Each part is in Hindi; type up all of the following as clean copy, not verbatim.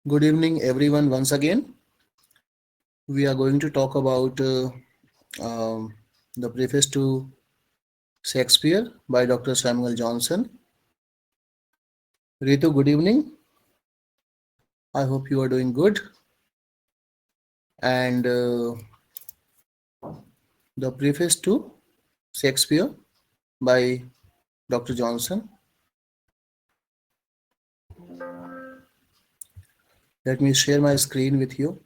Good evening, everyone. Once again, we are going to talk about the preface to Shakespeare by Dr. Samuel Johnson. Ritu, good evening. I hope you are doing good. And the preface to Shakespeare by Dr. Johnson. Let me share my screen with you.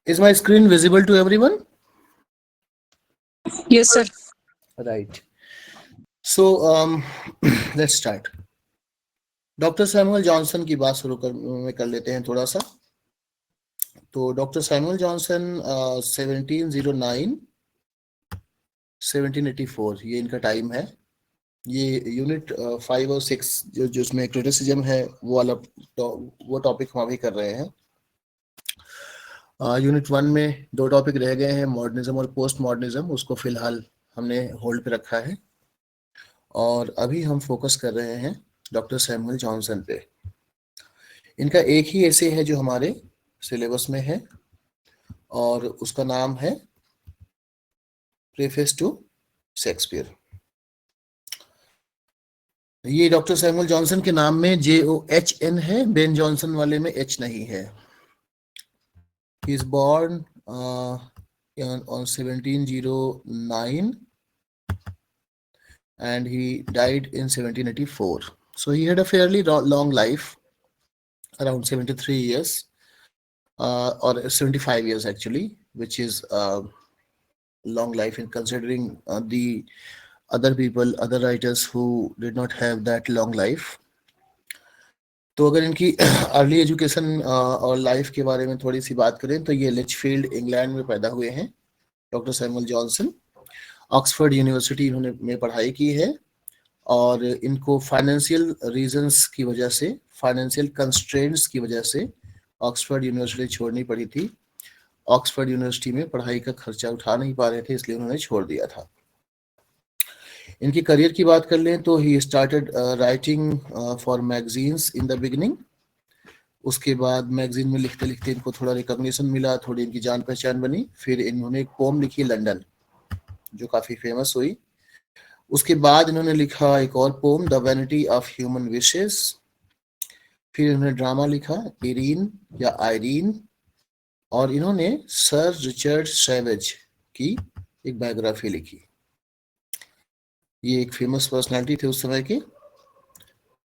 Is my screen visible to everyone? Yes, sir. Right. So let's start. Doctor Samuel Johnson की बात शुरू कर लेते हैं थोड़ा सा. तो डॉक्टर सैमुअल जॉनसन 1709 1784 ये इनका टाइम है. ये यूनिट 5 और 6 जो जिसमें क्रिटिसिज्म है वो वाला वो टॉपिक हम अभी कर रहे हैं. यूनिट 1 में दो टॉपिक रह गए हैं, मॉडर्निज्म और पोस्ट मॉडर्निज्म. उसको फिलहाल हमने होल्ड पे रखा है और अभी हम फोकस कर रहे हैं डॉक्टर सैमुअल जॉनसन पे. इनका एक ही ऐसे है जो हमारे सिलेबस में है और उसका नाम है प्रेफेस टू शेक्सपियर. ये डॉक्टर सैमुअल जॉनसन के नाम में JOHN है, बेन जॉनसन वाले में H नहीं है. He is born on 1709 and he died in 1784. So he had a fairly long life, around 73 years or 75 years actually, which is long life in considering the other people, other writers who did not have that long life. तो अगर इनकी अर्ली एजुकेशन और लाइफ के बारे में थोड़ी सी बात करें तो ये लिचफील्ड इंग्लैंड में पैदा हुए हैं. Doctor Samuel Johnson Oxford university इन्होंने में पढ़ाई की है और इनको फाइनेंशियल रीजंस की वजह से, फाइनेंशियल कंस्ट्रेंट्स की वजह से ऑक्सफोर्ड यूनिवर्सिटी छोड़नी पड़ी थी. ऑक्सफोर्ड यूनिवर्सिटी में पढ़ाई का खर्चा उठा नहीं पा रहे थे, इसलिए उन्होंने छोड़ दिया था. इनकी करियर की बात कर लें तो he started writing for magazines in the beginning. उसके बाद मैगजीन में लिखते लिखते इनको थोड़ा रिकॉग्निशन मिला, थोड़ी इनकी जान पहचान बनी. फिर इन्होंने एक पोम लिखी लंदन, जो काफी फेमस हुई. उसके बाद इन्होंने लिखा एक और poem, the vanity of human wishes. फिर इन्होंने ड्रामा लिखा इरीन या आयरीन, और इन्होंने सर रिचर्ड सैवेज की एक बायोग्राफी लिखी. ये एक फेमस पर्सनालिटी थे उस समय के.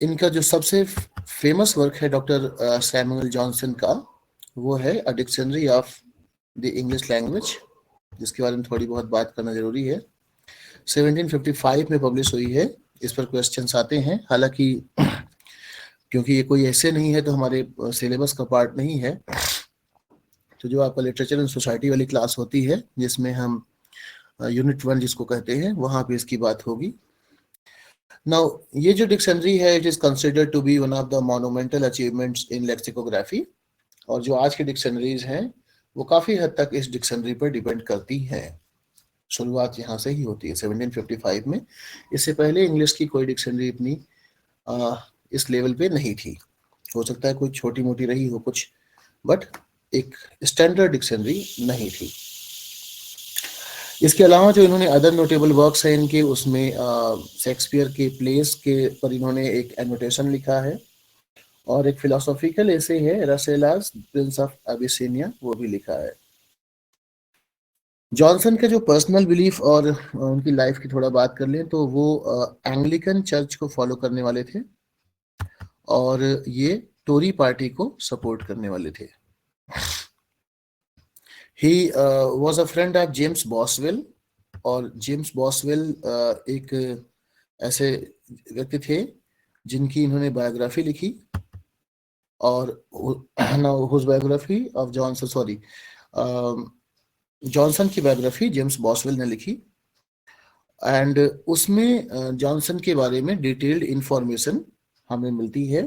इनका जो सबसे फेमस वर्क है डॉक्टर सैमुअल जॉनसन का, वो है a dictionary of the English language, जिसके बारे में थोड़ी बहुत बात करना जरूरी है. 1755 में पब्लिश हुई है. इस पर क्वेश्चंस आते हैं, हालांकि क्योंकि ये कोई ऐसे नहीं है तो हमारे सिलेबस का पार्ट नहीं है. तो जो आपका लिटरेचर एंड सोसाइटी वाली क्लास होती है, जिसमें हम यूनिट 1 जिसको कहते हैं, वहां पे इसकी बात होगी. नाउ ये जो डिक्शनरी है, it is considered to be one of the monumental achievements in lexicography. और जो आज की डिक्शनरीज हैं वो काफी हद तक इस डिक्शनरी पर डिपेंड करती हैं. शुरुआत यहाँ से ही होती है 1755 में. इससे पहले इंग्लिश की कोई डिक्शनरी इतनी इस लेवल पे नहीं थी. हो सकता है कोई छोटी मोटी रही हो कुछ, बट एक स्टैंडर्ड डिक्शनरी नहीं थी. इसके अलावा जो इन्होंने अदर नोटेबल वर्क्स हैं इनके, उसमें शेक्सपियर के प्लेस के पर इन्होंने एक एनोटेशन लिखा है और एक फिलोसॉफिकल ऐसे है रसेलास प्रिंस ऑफ अबिसिनिया, वो भी लिखा है. जॉनसन के जो पर्सनल बिलीफ और उनकी लाइफ की थोड़ा बात कर लें तो वो एंग्लिकन चर्च को फॉलो करने वाले थे और ये टोरी पार्टी को सपोर्ट करने वाले थे. He was a friend of James Boswell, और जेम्स बॉसवेल एक ऐसे व्यक्ति थे जिनकी इन्होंने बायोग्राफी लिखी. और whose biography of Johnson, sorry, Johnson की बायोग्राफी जेम्स बॉसवेल ने लिखी. एंड उसमें जॉनसन के बारे में डिटेल्ड इंफॉर्मेशन हमें मिलती है,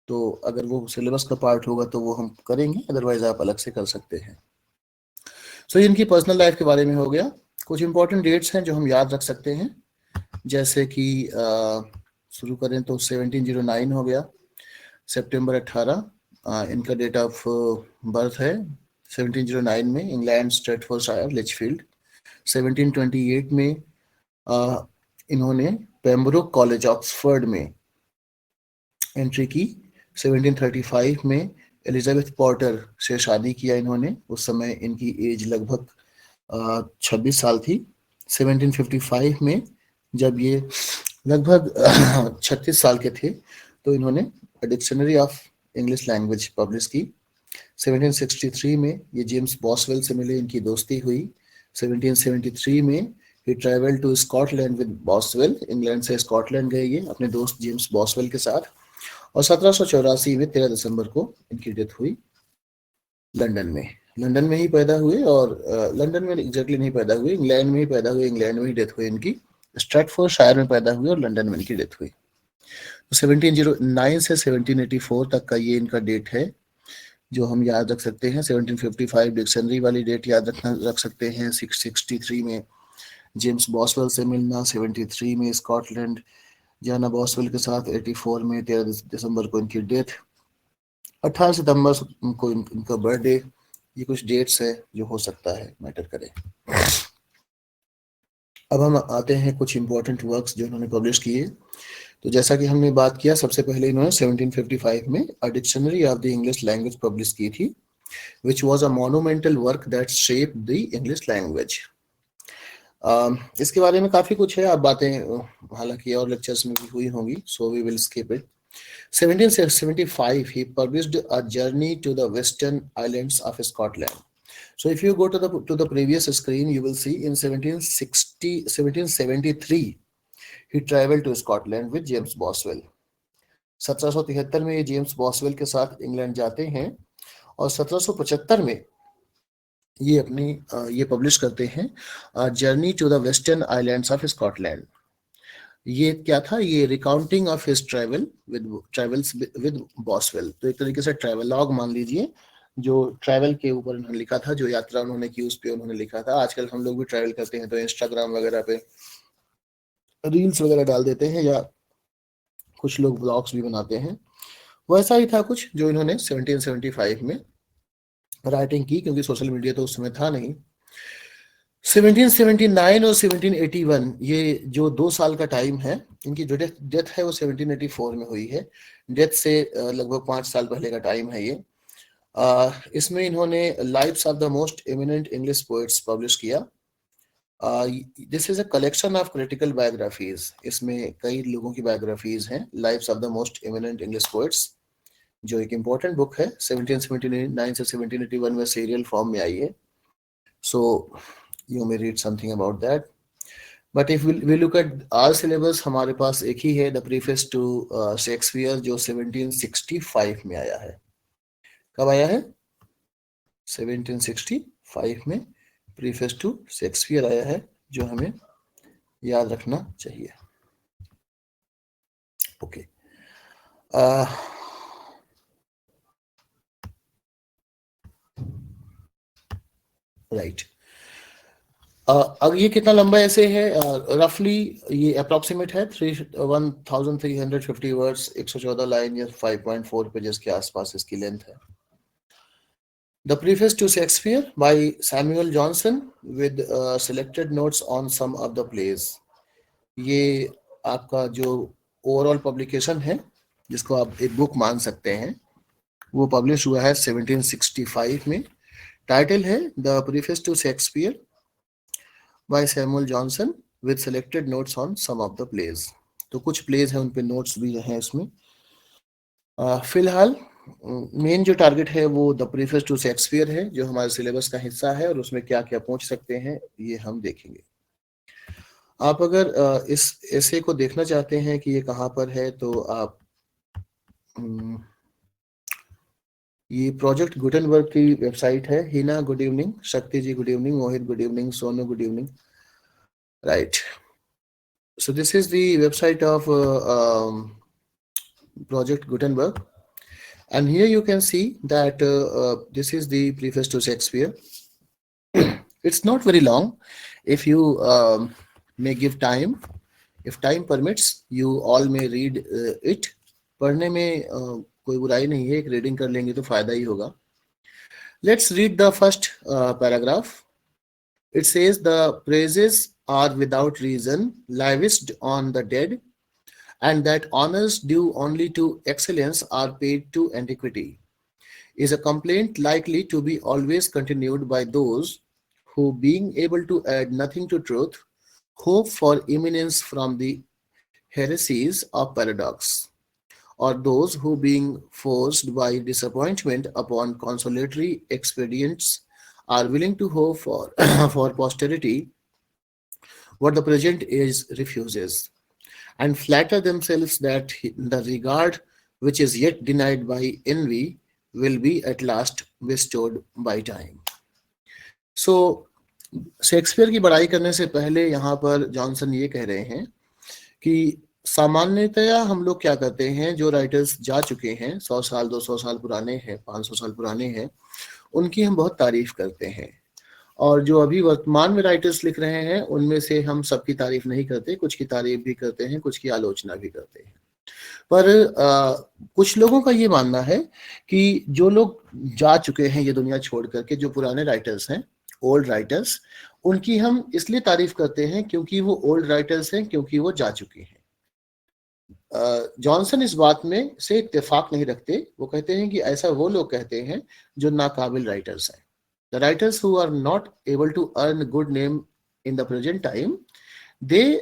तो अगर वो सिलेबस का पार्ट होगा तो वो हम करेंगे, अदरवाइज आप अलग से कर सकते हैं। सो इनकी पर्सनल लाइफ के बारे में हो गया। कुछ इंपॉर्टेंट डेट्स हैं जो हम याद रख सकते हैं, जैसे कि शुरू करें तो 1709 हो गया, सितंबर 18 इनका डेट ऑफ बर्थ है। 1709 में इंग्लैंड स्ट्रेटफोर्डशायर लिचफील्ड। 1728 में इन्होंने पेम्ब्रोक कॉलेज ऑक्सफोर्ड में एंट्री की। 1735 में एलिजाबेथ पॉर्टर से शादी किया इन्होंने, उस समय इनकी एज लगभग 26 साल थी। 1755 में जब ये लगभग 36 साल के थे तो इन्होंने dictionary of English language publish की। 1763 में ये जेम्स बॉसवेल से मिले, इनकी दोस्ती हुई। 1773 में ही travel to Scotland with Boswell, England से स्कॉटलैंड गए ये अपने दोस्त जेम्स बॉसवेल के साथ। और 1784 में 13 दिसंबर को इनकी डेथ हुई लंदन में। लंदन में ही पैदा हुए, और लंदन में एग्जैक्टली नहीं पैदा हुए, इंग्लैंड में ही पैदा हुए, इंग्लैंड में ही डेथ हुई इनकी। स्ट्रैटफोर्डशायर में पैदा हुए और लंदन में इनकी डेथ हुई। तो 1709 से 1784 तक का ये इनका डेट है जो हम याद रख सकते हैं। 1755 डिक्शनरी वाली डेट याद रख सकते हैं। 663 में जेम्स बॉसवेल से मिलना, 73 में स्कॉटलैंड जाना बॉसवेल के साथ, 84 में 13 दिसंबर को इनकी डेथ, 18 सितंबर को इनका बर्थडे। ये कुछ डेट्स है जो हो सकता है मैटर करे। अब हम आते हैं कुछ इंपॉर्टेंट वर्क्स जो इन्होंने पब्लिश किए। तो जैसा कि हमने बात किया, सबसे पहले इन्होंने 1755 में a dictionary of the English language publish की थी, which was a monumental work that shaped the English language. इसके बारे में काफी कुछ है, आप बातें हालांकि और लेक्चर्स में भी हुई होंगी, so we will skip it. 1775 he published a journey to the western islands of Scotland. So if you go to the previous screen, you will see in 1773 he traveled to Scotland with James Boswell. 1773 में ये जेम्स बॉसवेल के साथ इंग्लैंड जाते हैं, और 1775 में ये पब्लिश करते हैं journey to the western islands of Scotland. ये क्या था? ये recounting of his travels with Boswell. तो एक तरीके से ट्रेवलॉग मान लीजिए, जो ट्रैवल के ऊपर उन्होंने लिखा था, जो यात्रा उन्होंने की उस पे उन्होंने लिखा था। आजकल हम लोग भी ट्रैवल करते हैं तो इंस्टाग्राम वगैरह पे रील्स वगैरह डाल देते हैं, या कुछ लोग ब्लॉग्स भी बनाते हैं। वैसा ही था कुछ जो इन्होंने 1775 में राइटिंग की, क्योंकि सोशल मीडिया तो उस समय था नहीं। 1779 और 1781 ये जो 2 साल का टाइम है, इनकी जो डेथ है वो 1784 में हुई है। डेथ से लगभग 5 साल पहले का टाइम है ये। इसमें इन्होंने lives of the most eminent English poets publish किया। This is a collection of critical biographies. इसमें कई लोगों की बायोग्राफीज हैं। Lives of the most eminent English poets जो एक इम्पोर्टेंट बुक है, 1779 से 1781 में सीरियल फॉर्म में आई है। So you may read something about that. But if we look at our syllabus, हमारे पास एक ही है, द प्रीफेस टू शेक्सपियर, जो 1765 में आया है। कब आया है? 1765 में प्रीफेस टू शेक्सपियर आया है, जो हमें याद रखना चाहिए। Okay, right. अब ये कितना लंबा ऐसे है? रफली ये अप्रोक्सीमेट है 1350 वर्ड्स, 114 लाइन या 5.4 पेजेस के आसपास इसकी लेंथ है। The preface to Shakespeare by Samuel Johnson with selected notes on some of the plays. ये आपका जो ओवरऑल पब्लिकेशन है, जिसको आप एक बुक मान सकते हैं, वो पब्लिश हुआ है 1765 में। टाइटल है the preface to Shakespeare by Samuel Johnson with selected notes on some of the plays. तो कुछ प्लेज हैं, उन पे नोट्स भी हैं इसमें। फिलहाल मेन जो टारगेट है वो द प्रीफेस टू शेक्सपियर है, जो हमारे सिलेबस का हिस्सा है, और उसमें क्या क्या पहुंच सकते हैं ये हम देखेंगे। आप अगर इस ऐसे को देखना चाहते हैं कि ये कहाँ पर है, तो आप ये प्रोजेक्ट गुटेनबर्ग की वेबसाइट है। Hina good evening, Shakti ji good evening, Mohit good evening, Sonu good evening, right. So this is the website of Project Gutenberg. And here you can see that this is the preface to Shakespeare. It's not very long. If you may give time, if time permits, you all may read it. पढ़ने में कोई बुराई नहीं है, एक रीडिंग कर लेंगे तो फायदा ही होगा. Let's read the first paragraph. It says, the praises are without reason lavished on the dead, and that honors due only to excellence are paid to antiquity, is a complaint likely to be always continued by those who, being able to add nothing to truth, hope for eminence from the heresies of paradox, or those who, being forced by disappointment upon consolatory expedients, are willing to hope for, for posterity what the present age refuses, and flatter themselves that the regard which is yet denied by envy will be at last bestowed by time. So, Shakespeare की बड़ाई करने से पहले यहाँ पर जॉनसन ये कह रहे हैं कि सामान्यतया हम लोग क्या करते हैं, जो राइटर्स जा चुके हैं, 100 साल 200 साल पुराने हैं, 500 साल पुराने हैं, उनकी हम बहुत तारीफ करते हैं, और जो अभी वर्तमान में राइटर्स लिख रहे हैं उनमें से हम सबकी तारीफ नहीं करते, कुछ की तारीफ भी करते हैं, कुछ की आलोचना भी करते हैं. पर कुछ लोगों का ये मानना है कि जो लोग जा चुके हैं ये दुनिया छोड़ करके, जो पुराने राइटर्स हैं, ओल्ड राइटर्स, उनकी हम इसलिए तारीफ करते हैं क्योंकि वो ओल्ड राइटर्स हैं, क्योंकि वो जा चुके हैं. जॉनसन इस बात में से इत्तेफाक नहीं रखते. वो कहते हैं कि ऐसा वो लोग कहते हैं जो नाकाबिल राइटर्स हैं. The writers who are not able to earn a good name in the present time, they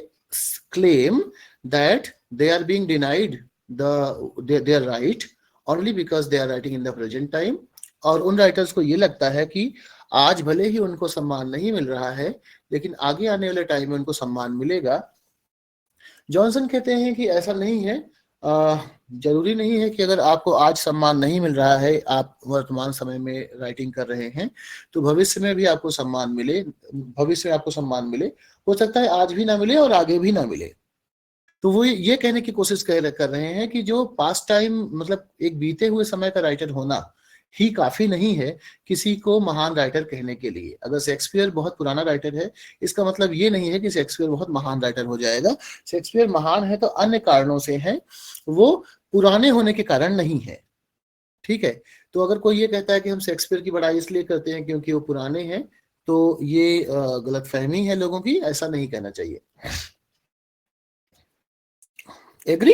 claim that they are being denied their right only because they are writing in the present time. और उन राइटर्स को ये लगता है कि आज भले ही उनको सम्मान नहीं मिल रहा है, लेकिन आगे आने वाले टाइम में उनको सम्मान मिलेगा. जॉनसन कहते हैं कि ऐसा नहीं है. जरूरी नहीं है कि अगर आपको आज सम्मान नहीं मिल रहा है, आप वर्तमान समय में राइटिंग कर रहे हैं, तो भविष्य में भी आपको सम्मान मिले, भविष्य में आपको सम्मान मिले. हो सकता है आज भी ना मिले और आगे भी ना मिले. तो वो ये कहने की कोशिश कर रहे हैं कि जो पास्ट टाइम, मतलब एक बीते हुए समय का राइटर होना ही काफी नहीं है किसी को महान राइटर कहने के लिए. अगर शेक्सपियर बहुत पुराना राइटर है, इसका मतलब ये नहीं है कि शेक्सपियर बहुत महान राइटर हो जाएगा. शेक्सपियर महान है तो अन्य कारणों से है, वो पुराने होने के कारण नहीं है. ठीक है. तो अगर कोई ये कहता है कि हम शेक्सपियर की बड़ाई इसलिए करते हैं क्योंकि वो पुराने हैं, तो ये गलतफहमी है लोगों की. ऐसा नहीं कहना चाहिए. एग्री?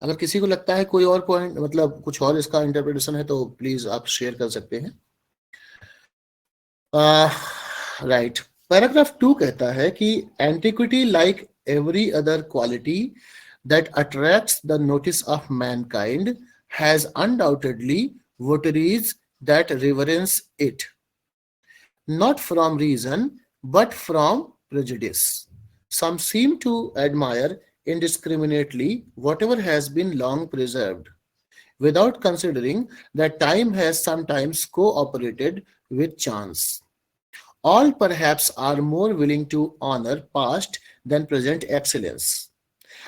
अगर किसी को लगता है कोई और पॉइंट, मतलब कुछ और इसका इंटरप्रिटेशन है, तो प्लीज आप शेयर कर सकते हैं. राइट. पैराग्राफ 2 कहता है कि antiquity, like every other quality that attracts the notice of mankind, has undoubtedly votaries that reverence it, not from reason but from prejudice. Some seem to admire indiscriminately whatever has been long preserved, without considering that time has sometimes cooperated with chance. All perhaps are more willing to honor past than present excellence,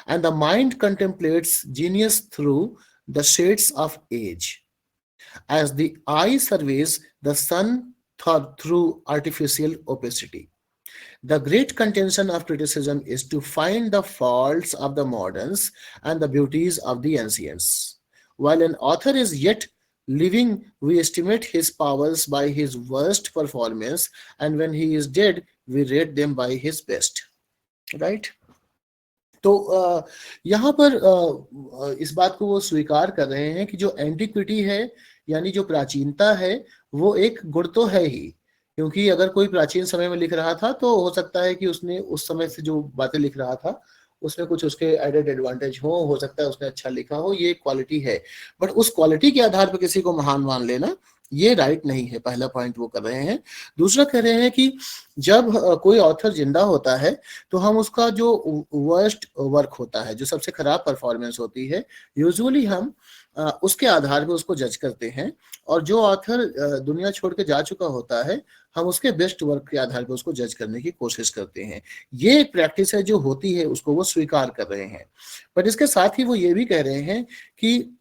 and the mind contemplates genius through the shades of age, as the eye surveys the sun through artificial opacity. The great contention of criticism is to find the faults of the moderns and the beauties of the ancients. While an author is yet living, we estimate his powers by his worst performance, and when he is dead, we rate them by his best. Right? तो यहाँ पर इस बात को वो स्वीकार कर रहे हैं कि जो एंटिक्विटी है, यानी जो प्राचीनता है, वो एक गुण तो है ही. क्योंकि अगर कोई प्राचीन समय में लिख रहा था तो हो सकता है कि उसने उस समय से जो बातें लिख रहा था उसमें कुछ उसके एडेड एडवांटेज हो सकता है उसने अच्छा लिखा हो, ये क्वालिटी है. बट उस क्वालिटी के आधार पर किसी को महान मान लेना, ये राइट नहीं है, पहला पॉइंट वो कर रहे हैं। दूसरा कह रहे हैं कि जब कोई ऑथर जिंदा होता है तो हम उसका जो वर्स्ट वर्क होता है, जो सबसे खराब परफॉर्मेंस होती है, यूजुअली हम उसके आधार पे उसको जज करते हैं, और जो ऑथर दुनिया छोड़ के जा चुका होता है हम उसके बेस्ट वर्क के आधार पे उसको जज करने की कोशिश करते हैं। ये एक प्रैक्टिस है जो होती है, उसको वो स्वीकार कर रहे हैं। बट इसके साथ ही वो ये भी कह रहे हैं कि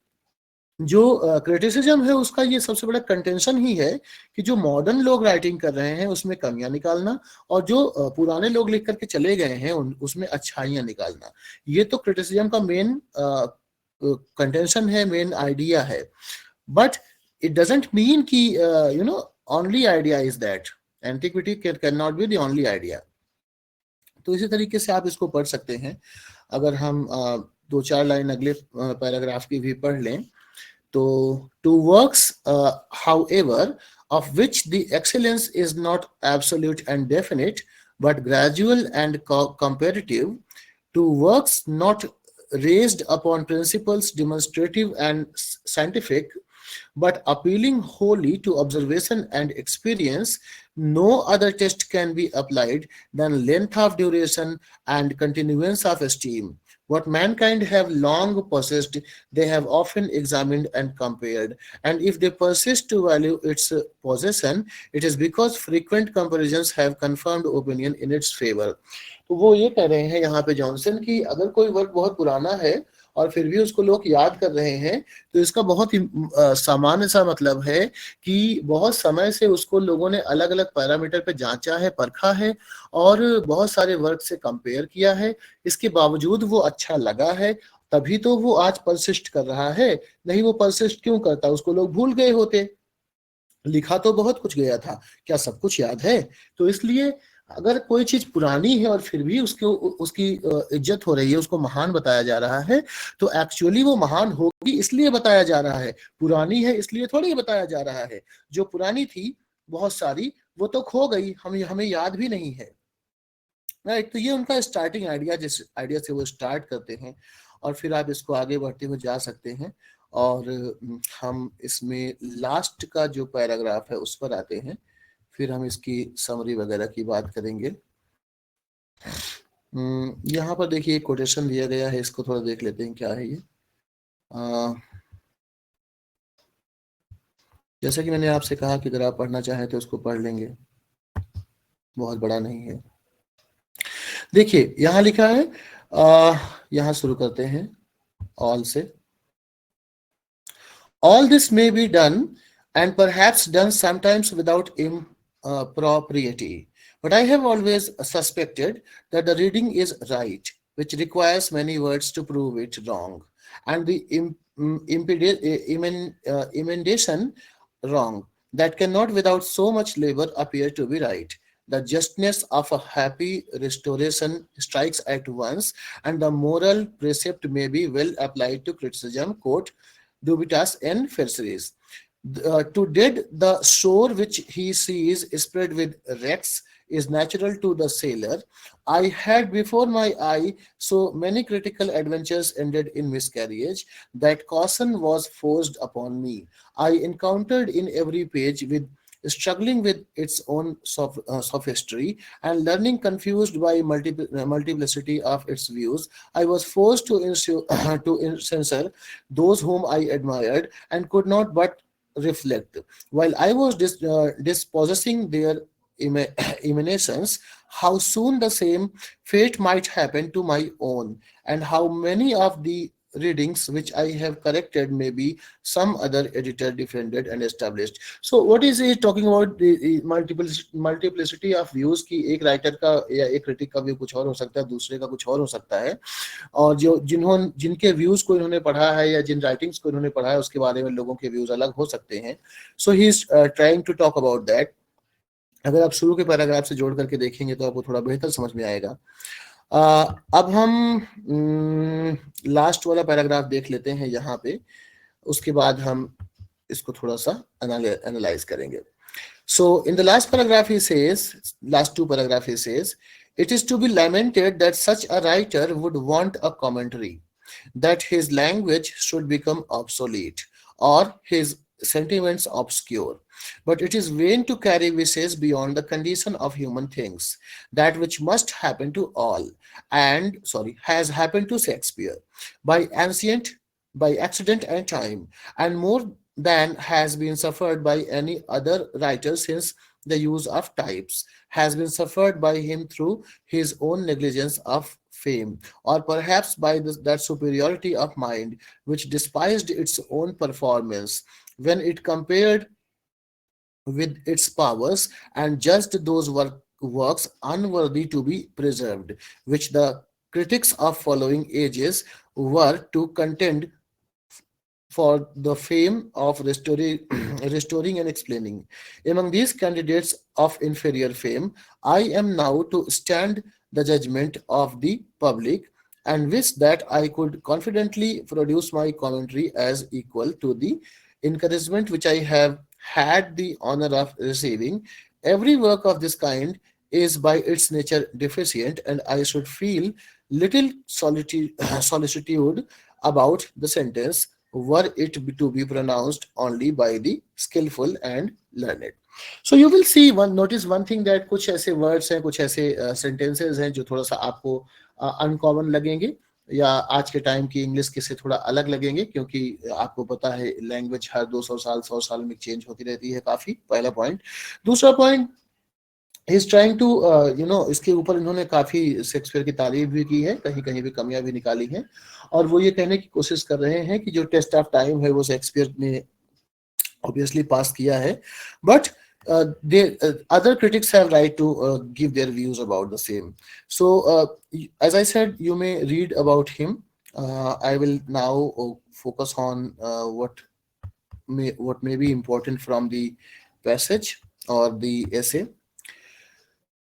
जो क्रिटिसिज्म है उसका ये सबसे बड़ा कंटेंशन ही है कि जो मॉडर्न लोग राइटिंग कर रहे हैं उसमें कमियां निकालना, और जो पुराने लोग लिख करके चले गए हैं उसमें अच्छाइयां निकालना। ये तो क्रिटिसिज्म का मेन कंटेंशन है, मेन आइडिया है। बट इट डजेंट मीन कि only idea is that, antiquity can not be the only idea. तो इसी तरीके से आप इसको पढ़ सकते हैं। अगर हम दो चार लाइन अगले पैराग्राफ की भी पढ़ लें तो, to works, however, of which the excellence is not absolute and definite, but gradual and comparative, to works not raised upon principles demonstrative and scientific, but appealing wholly to observation and experience, no other test can be applied than length of duration and continuance of esteem. What mankind have long possessed, they have often examined and compared, and if they persist to value its possession, it is because frequent comparisons have confirmed opinion in its favor. तो वो ये कह रहे हैं यहाँ पे जॉनसन कि अगर कोई वर्क बहुत पुराना है और फिर भी उसको लोग याद कर रहे हैं तो इसका बहुत ही सामान्य सा मतलब है कि बहुत समय से उसको लोगों ने अलग अलग पैरामीटर पे जांचा है, परखा है, और बहुत सारे वर्क से कंपेयर किया है। इसके बावजूद वो अच्छा लगा है, तभी तो वो आज परसिस्ट कर रहा है। नहीं वो परसिस्ट क्यों करता, उसको लोग भूल गए होते। लिखा तो बहुत कुछ गया था, क्या सब कुछ याद है? तो इसलिए अगर कोई चीज पुरानी है और फिर भी उसकी इज्जत हो रही है, उसको महान बताया जा रहा है, तो एक्चुअली वो महान होगी इसलिए बताया जा रहा है, पुरानी है इसलिए थोड़ी बताया जा रहा है। जो पुरानी थी बहुत सारी वो तो खो गई, हमें याद भी नहीं है। राइट, तो ये उनका स्टार्टिंग आइडिया, जिस आइडिया से वो स्टार्ट करते हैं, और फिर आप इसको आगे बढ़ते हुए जा सकते हैं। और हम इसमें लास्ट का जो पैराग्राफ है उस पर आते हैं, फिर हम इसकी समरी वगैरह की बात करेंगे। यहाँ पर देखिए कोटेशन दिया गया है, इसको थोड़ा देख लेते हैं क्या है ये। जैसा कि मैंने आपसे कहा कि अगर आप पढ़ना चाहें तो उसको पढ़ लेंगे, बहुत बड़ा नहीं है। देखिए यहाँ लिखा है, यहाँ शुरू करते हैं ऑल से। All this may be done and perhaps done sometimes without impropriety, but I have always suspected that the reading is right, which requires many words to prove it wrong, and the emendation wrong, that cannot without so much labor appear to be right. The justness of a happy restoration strikes at once, and the moral precept may be well applied to criticism, quote, Dubitas and Ferseris. To dead the shore which he sees spread with wrecks is natural to the sailor. I had before my eye so many critical adventures ended in miscarriage that caution was forced upon me. I encountered in every page with struggling with its own sophistry and learning confused by multiplicity of its views. I was forced to to censor those whom I admired and could not but reflect. While I was dispossessing their emanations, how soon the same fate might happen to my own, and how many of the readings which I have corrected may be some other editor defended and established. So what is he talking about? The multiplicity of views की एक राइटर का या एक क्रिटिक का व्यू कुछ और हो सकता है, दूसरे का कुछ और हो सकता है, और जो जिनके व्यूज को इन्होंने पढ़ा है या जिन राइटिंग्स को इन्होंने पढ़ा है उसके बारे में लोगों के व्यूज अलग हो सकते हैं। So he is trying to talk about that. अगर आप शुरू के पैराग्राफ से जोड़ करके देखेंगे तो आपको थोड़ा बेहतर समझ में आएगा। अब हम लास्ट वाला पैराग्राफ देख लेते हैं यहाँ पे, उसके बाद हम इसको थोड़ा सा एनालाइज करेंगे। So in the last paragraph he says, last two paragraph he says, it is to be lamented that such a writer would want a commentary, that his language should become obsolete, or his sentiments obscure, but it is vain to carry wishes beyond the condition of human things, that which must happen to all, and has happened to Shakespeare by ancient, by accident and time, and more than has been suffered by any other writer since the use of types has been suffered by him through his own negligence of fame, or perhaps by that superiority of mind which despised its own performance when it compared with its powers and judged those works unworthy to be preserved, which the critics of following ages were to contend for the fame of restoring, restoring and explaining. Among these candidates of inferior fame, I am now to stand the judgment of the public and wish that I could confidently produce my commentary as equal to the encouragement which I have had the honor of receiving. Every work of this kind is by its nature deficient, and I should feel little solicitude about the sentence were it to be pronounced only by the skillful and learned. So you will see one notice one thing that कुछ ऐसे words हैं, कुछ ऐसे sentences हैं जो थोड़ा सा आपको अनकॉमन लगेंगे या आज के टाइम की इंग्लिश के से थोड़ा अलग लगेंगे, क्योंकि आपको पता है लैंग्वेज हर 200 साल 100 साल में चेंज होती रहती है काफी। पहला पॉइंट। दूसरा point, he is trying to इसके ऊपर इन्होंने काफी शेक्सपियर की तारीफ भी की है, कहीं कहीं भी कमियां भी निकाली हैं, और वो ये कहने की कोशिश कर रहे हैं कि जो टेस्ट ऑफ टाइम है वो शेक्सपियर ने ऑब्वियसली पास किया है, but other critics have right to give their views about the same. So as I said, you may read about him. I will now focus on what may be important from the passage or the essay.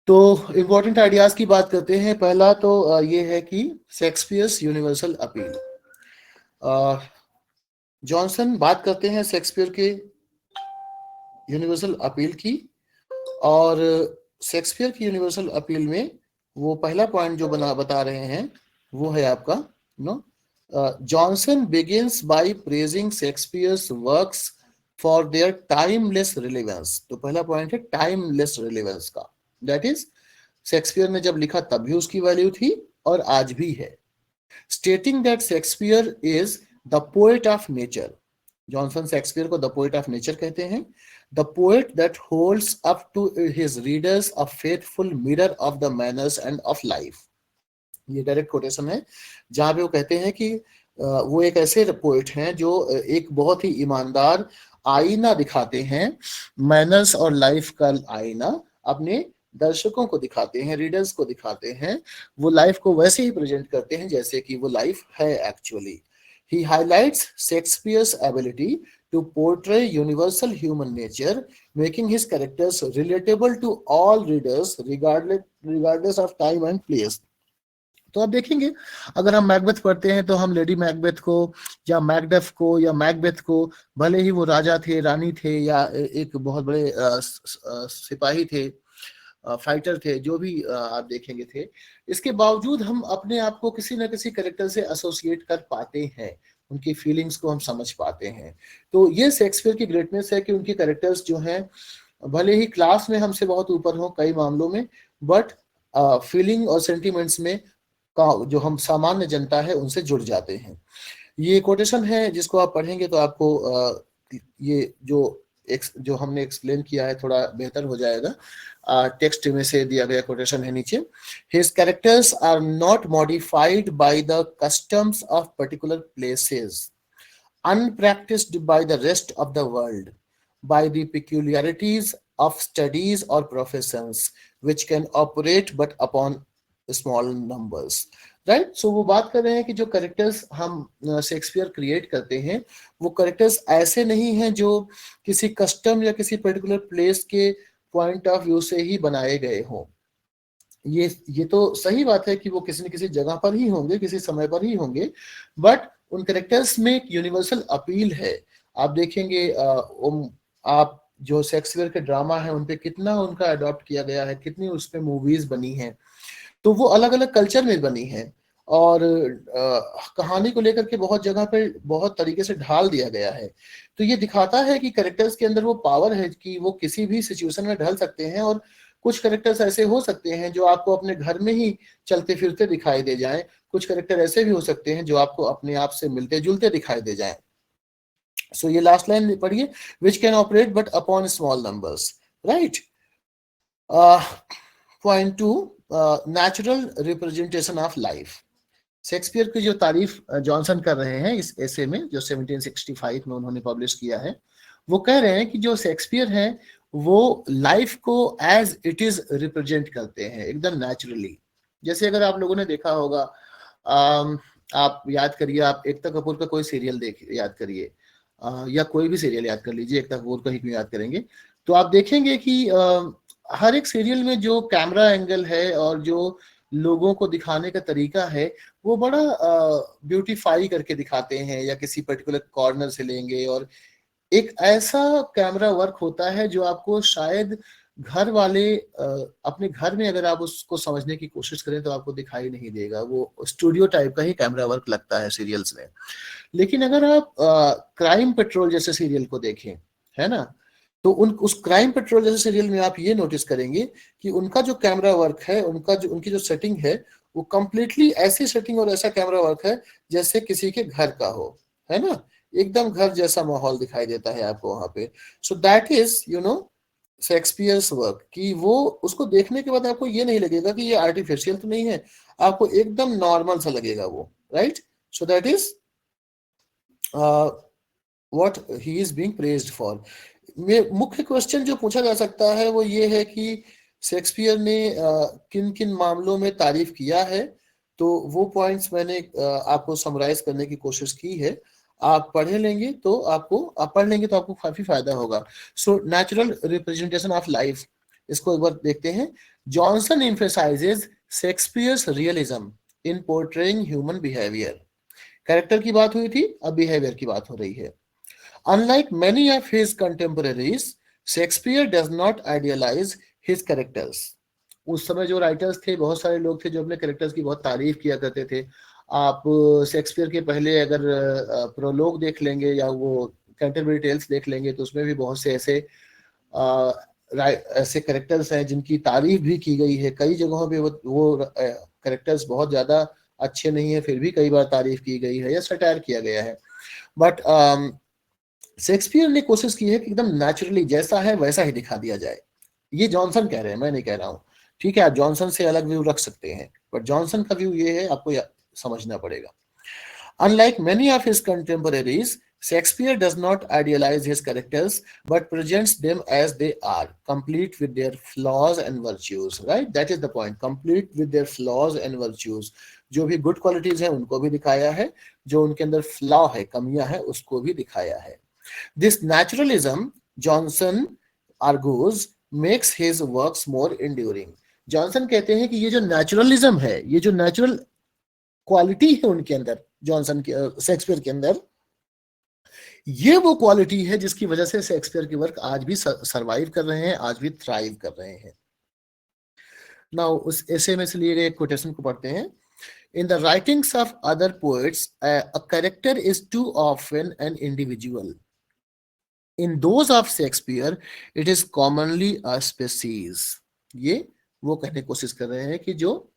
तो इम्पोर्टेंट आइडियाज की बात करते हैं। पहला तो ये है कि शेक्सपियर्स यूनिवर्सल अपील। जॉनसन बात करते हैं शेक्सपियर के यूनिवर्सल अपील की, और शेक्सपियर की यूनिवर्सल अपील में वो पहला पॉइंट जो बता रहे हैं वो है आपका Johnson begins bye praising Shakespeare's works for their timeless relevance. तो पहला पॉइंट है टाइमलेस रिलेवेंस का, दैट इज शेक्सपियर ने जब लिखा तब भी उसकी वैल्यू थी और आज भी है। Stating that Shakespeare is the poet of nature. Johnson Shakespeare को द पोएट ऑफ नेचर कहते हैं। The poet that holds up to his readers a faithful mirror of the manners and of life. ये डायरेक्ट कोटेशन है जहां पे वो कहते हैं कि वो एक ऐसे पोएट हैं जो एक बहुत ही ईमानदार आईना दिखाते हैं, मैनर्स और लाइफ का आईना अपने दर्शकों को दिखाते हैं, रीडर्स को दिखाते हैं। वो लाइफ को वैसे ही प्रेजेंट करते हैं जैसे कि वो लाइफ है actually. He highlights Shakespeare's ability to portray universal human nature, making his characters relatable to all readers regardless of time and place. तो आप देखेंगे अगर हम मैकबेथ पढ़ते हैं तो हम लेडी मैकबेथ को या मैकडफ को या मैकबेथ को, भले ही वो राजा थे, रानी थे या एक बहुत बड़े सिपाही थे, फाइटर थे, जो भी आप देखेंगे थे, इसके बावजूद हम अपने आप को किसी न किसी कैरेक्टर से एसोसिएट कर पाते हैं, उनकी फीलिंग्स को हम समझ पाते हैं। तो ये शेक्सपियर की ग्रेटनेस है कि उनके कैरेक्टर्स जो हैं भले ही क्लास में हमसे बहुत ऊपर हो कई मामलों में, बट फीलिंग और सेंटिमेंट्स में जो हम सामान्य जनता है उनसे जुड़ जाते हैं। ये कोटेशन है जिसको आप पढ़ेंगे तो आपको ये जो हमने एक्सप्लेन किया है थोड़ा बेहतर हो जाएगा। टेक्स्ट में से दिया गया कोटेशन है नीचे। His characters are not modified by the customs of particular places, unpracticed by the rest of the world, by the peculiarities of studies or professions which can operate but upon small numbers. Right. So वो बात कर रहे हैं कि जो कैरेक्टर्स हम शेक्सपियर क्रिएट करते हैं वो कैरेक्टर्स ऐसे नहीं हैं जो किसी कस्टम या किसी पर्टिकुलर प्लेस के पॉइंट ऑफ व्यू से ही बनाए गए हों। ये तो सही बात है कि वो किसी न किसी जगह पर ही होंगे, किसी समय पर ही होंगे, बट उन कैरेक्टर्स में एक यूनिवर्सल अपील है। आप देखेंगे आप जो शेक्सपियर के ड्रामा है उन पे कितना उनका अडॉप्ट किया गया है, कितनी उस पे मूवीज बनी हैं, तो वो अलग अलग कल्चर में बनी है। और कहानी को लेकर के बहुत जगह पे बहुत तरीके से ढाल दिया गया है। तो ये दिखाता है कि कैरेक्टर्स के अंदर वो पावर है कि वो किसी भी सिचुएशन में ढल सकते हैं, और कुछ कैरेक्टर्स ऐसे हो सकते हैं जो आपको अपने घर में ही चलते फिरते दिखाई दे जाएं, कुछ कैरेक्टर ऐसे भी हो सकते हैं जो आपको अपने आप से मिलते जुलते दिखाई दे जाएं। सो ये लास्ट लाइन पढ़िए, which can operate but upon small numbers, right. Point two, natural representation of life. Shakespeare की जो तारीफ जॉनसन कर रहे हैं इस ऐसे में जो 1765 में उन्होंने पब्लिश किया है, वो कह रहे हैं कि जो शेक्सपियर हैं वो लाइफ को एज इट इज रिप्रेजेंट करते हैं एकदम नेचुरली। जैसे अगर आप लोगों ने देखा होगा, आप याद करिए, आप एकता कपूर का कोई सीरियल देख याद करिए, या कोई भी सीरियल याद कर लीजिए, एकता कपूर का ही क्यों याद करेंगे, तो आप देखेंगे कि हर एक सीरियल में जो कैमरा एंगल है और जो लोगों को दिखाने का तरीका है वो बड़ा ब्यूटीफाई करके दिखाते हैं, या किसी पर्टिकुलर कॉर्नर से लेंगे, और एक ऐसा कैमरा वर्क होता है जो आपको शायद घर वाले अपने घर में अगर आप उसको समझने की कोशिश करें तो आपको दिखाई नहीं देगा, वो स्टूडियो टाइप का ही कैमरा वर्क लगता है सीरियल्स में। लेकिन अगर आप क्राइम पेट्रोल जैसे सीरियल को देखें, है ना, तो उस क्राइम पेट्रोल जैसे सीरियल में आप ये नोटिस करेंगे कि उनका जो कैमरा वर्क है, उनकी जो सेटिंग है, वो कंप्लीटली ऐसी सेटिंग और ऐसा कैमरा वर्क है जैसे किसी के घर का हो, है ना, एकदम घर जैसा माहौल दिखाई देता है आपको वहां पे। So that is Shakespeare's work, कि वो उसको देखने के बाद आपको ये नहीं लगेगा कि ये आर्टिफिशियल तो नहीं है, आपको एकदम नॉर्मल सा लगेगा वो, right. So that is what he is being praised for. मुख्य क्वेश्चन जो पूछा जा सकता है वो ये है कि शेक्सपियर ने किन किन मामलों में तारीफ किया है, तो वो पॉइंट्स मैंने आपको समराइज करने की कोशिश की है। आप पढ़ लेंगे तो आपको काफी फायदा होगा। So natural representation of life, इसको एक बार देखते हैं। जॉनसन एम्फेसाइजेस शेक्सपियर्स रियलिज्म इन पोर्ट्रेइंग ह्यूमन बिहेवियर। कैरेक्टर की बात हुई थी, अब बिहेवियर की बात हो रही है। Unlike many of his contemporaries, Shakespeare does not idealize his characters. उस समय जो राइटर्स थे, बहुत सारे लोग थे जो अपने कैरेक्टर्स की बहुत तारीफ किया करते थे। आप शेक्सपियर के पहले अगर प्रोलोग देख लेंगे या वो कैंटरबरी टेल्स देख लेंगे तो उसमें भी बहुत से ऐसे कैरेक्टर्स हैं जिनकी तारीफ भी की गई है। कई जगहों पे वो कैरेक्टर्स बहुत ज्यादा अच्छे नहीं है, फिर भी कई बार तारीफ की गई है या सटायर किया गया है। बट शेक्सपियर ने कोशिश की है कि एकदम नेचुरली जैसा है वैसा ही दिखा दिया जाए। ये जॉनसन कह रहे हैं, मैं नहीं कह रहा हूं। ठीक है, आप जॉनसन से अलग व्यू रख सकते हैं, बट जॉनसन का व्यू ये है, आपको समझना पड़ेगा। Unlike many of his contemporaries, Shakespeare does not idealize his characters but presents them as they are, complete with their flaws and virtues. Right? That is the point. Complete with their flaws and virtues. जो भी गुड क्वालिटीज है उनको भी दिखाया है, जो उनके अंदर फ्लॉ है, कमियां है, उसको भी दिखाया है। This naturalism, Johnson argues, makes his works more enduring. Johnson कहते हैं कि ये जो नेचुरलिज्म है, ये जो नेचुरल क्वालिटी है उनके अंदर, जॉनसन के शेक्सपियर के अंदर, ये वो क्वालिटी है जिसकी वजह से शेक्सपियर के वर्क आज भी सरवाइव कर रहे हैं, आज भी थ्राइव कर रहे हैं। नाउ उस ऐसे में से लिए गए कोटेशन को पढ़ते हैं। In the writings of other poets, a character is too often an individual. In those of Shakespeare, it is commonly a species. ये वो कहने की कोशिश कर रहे हैं कि जो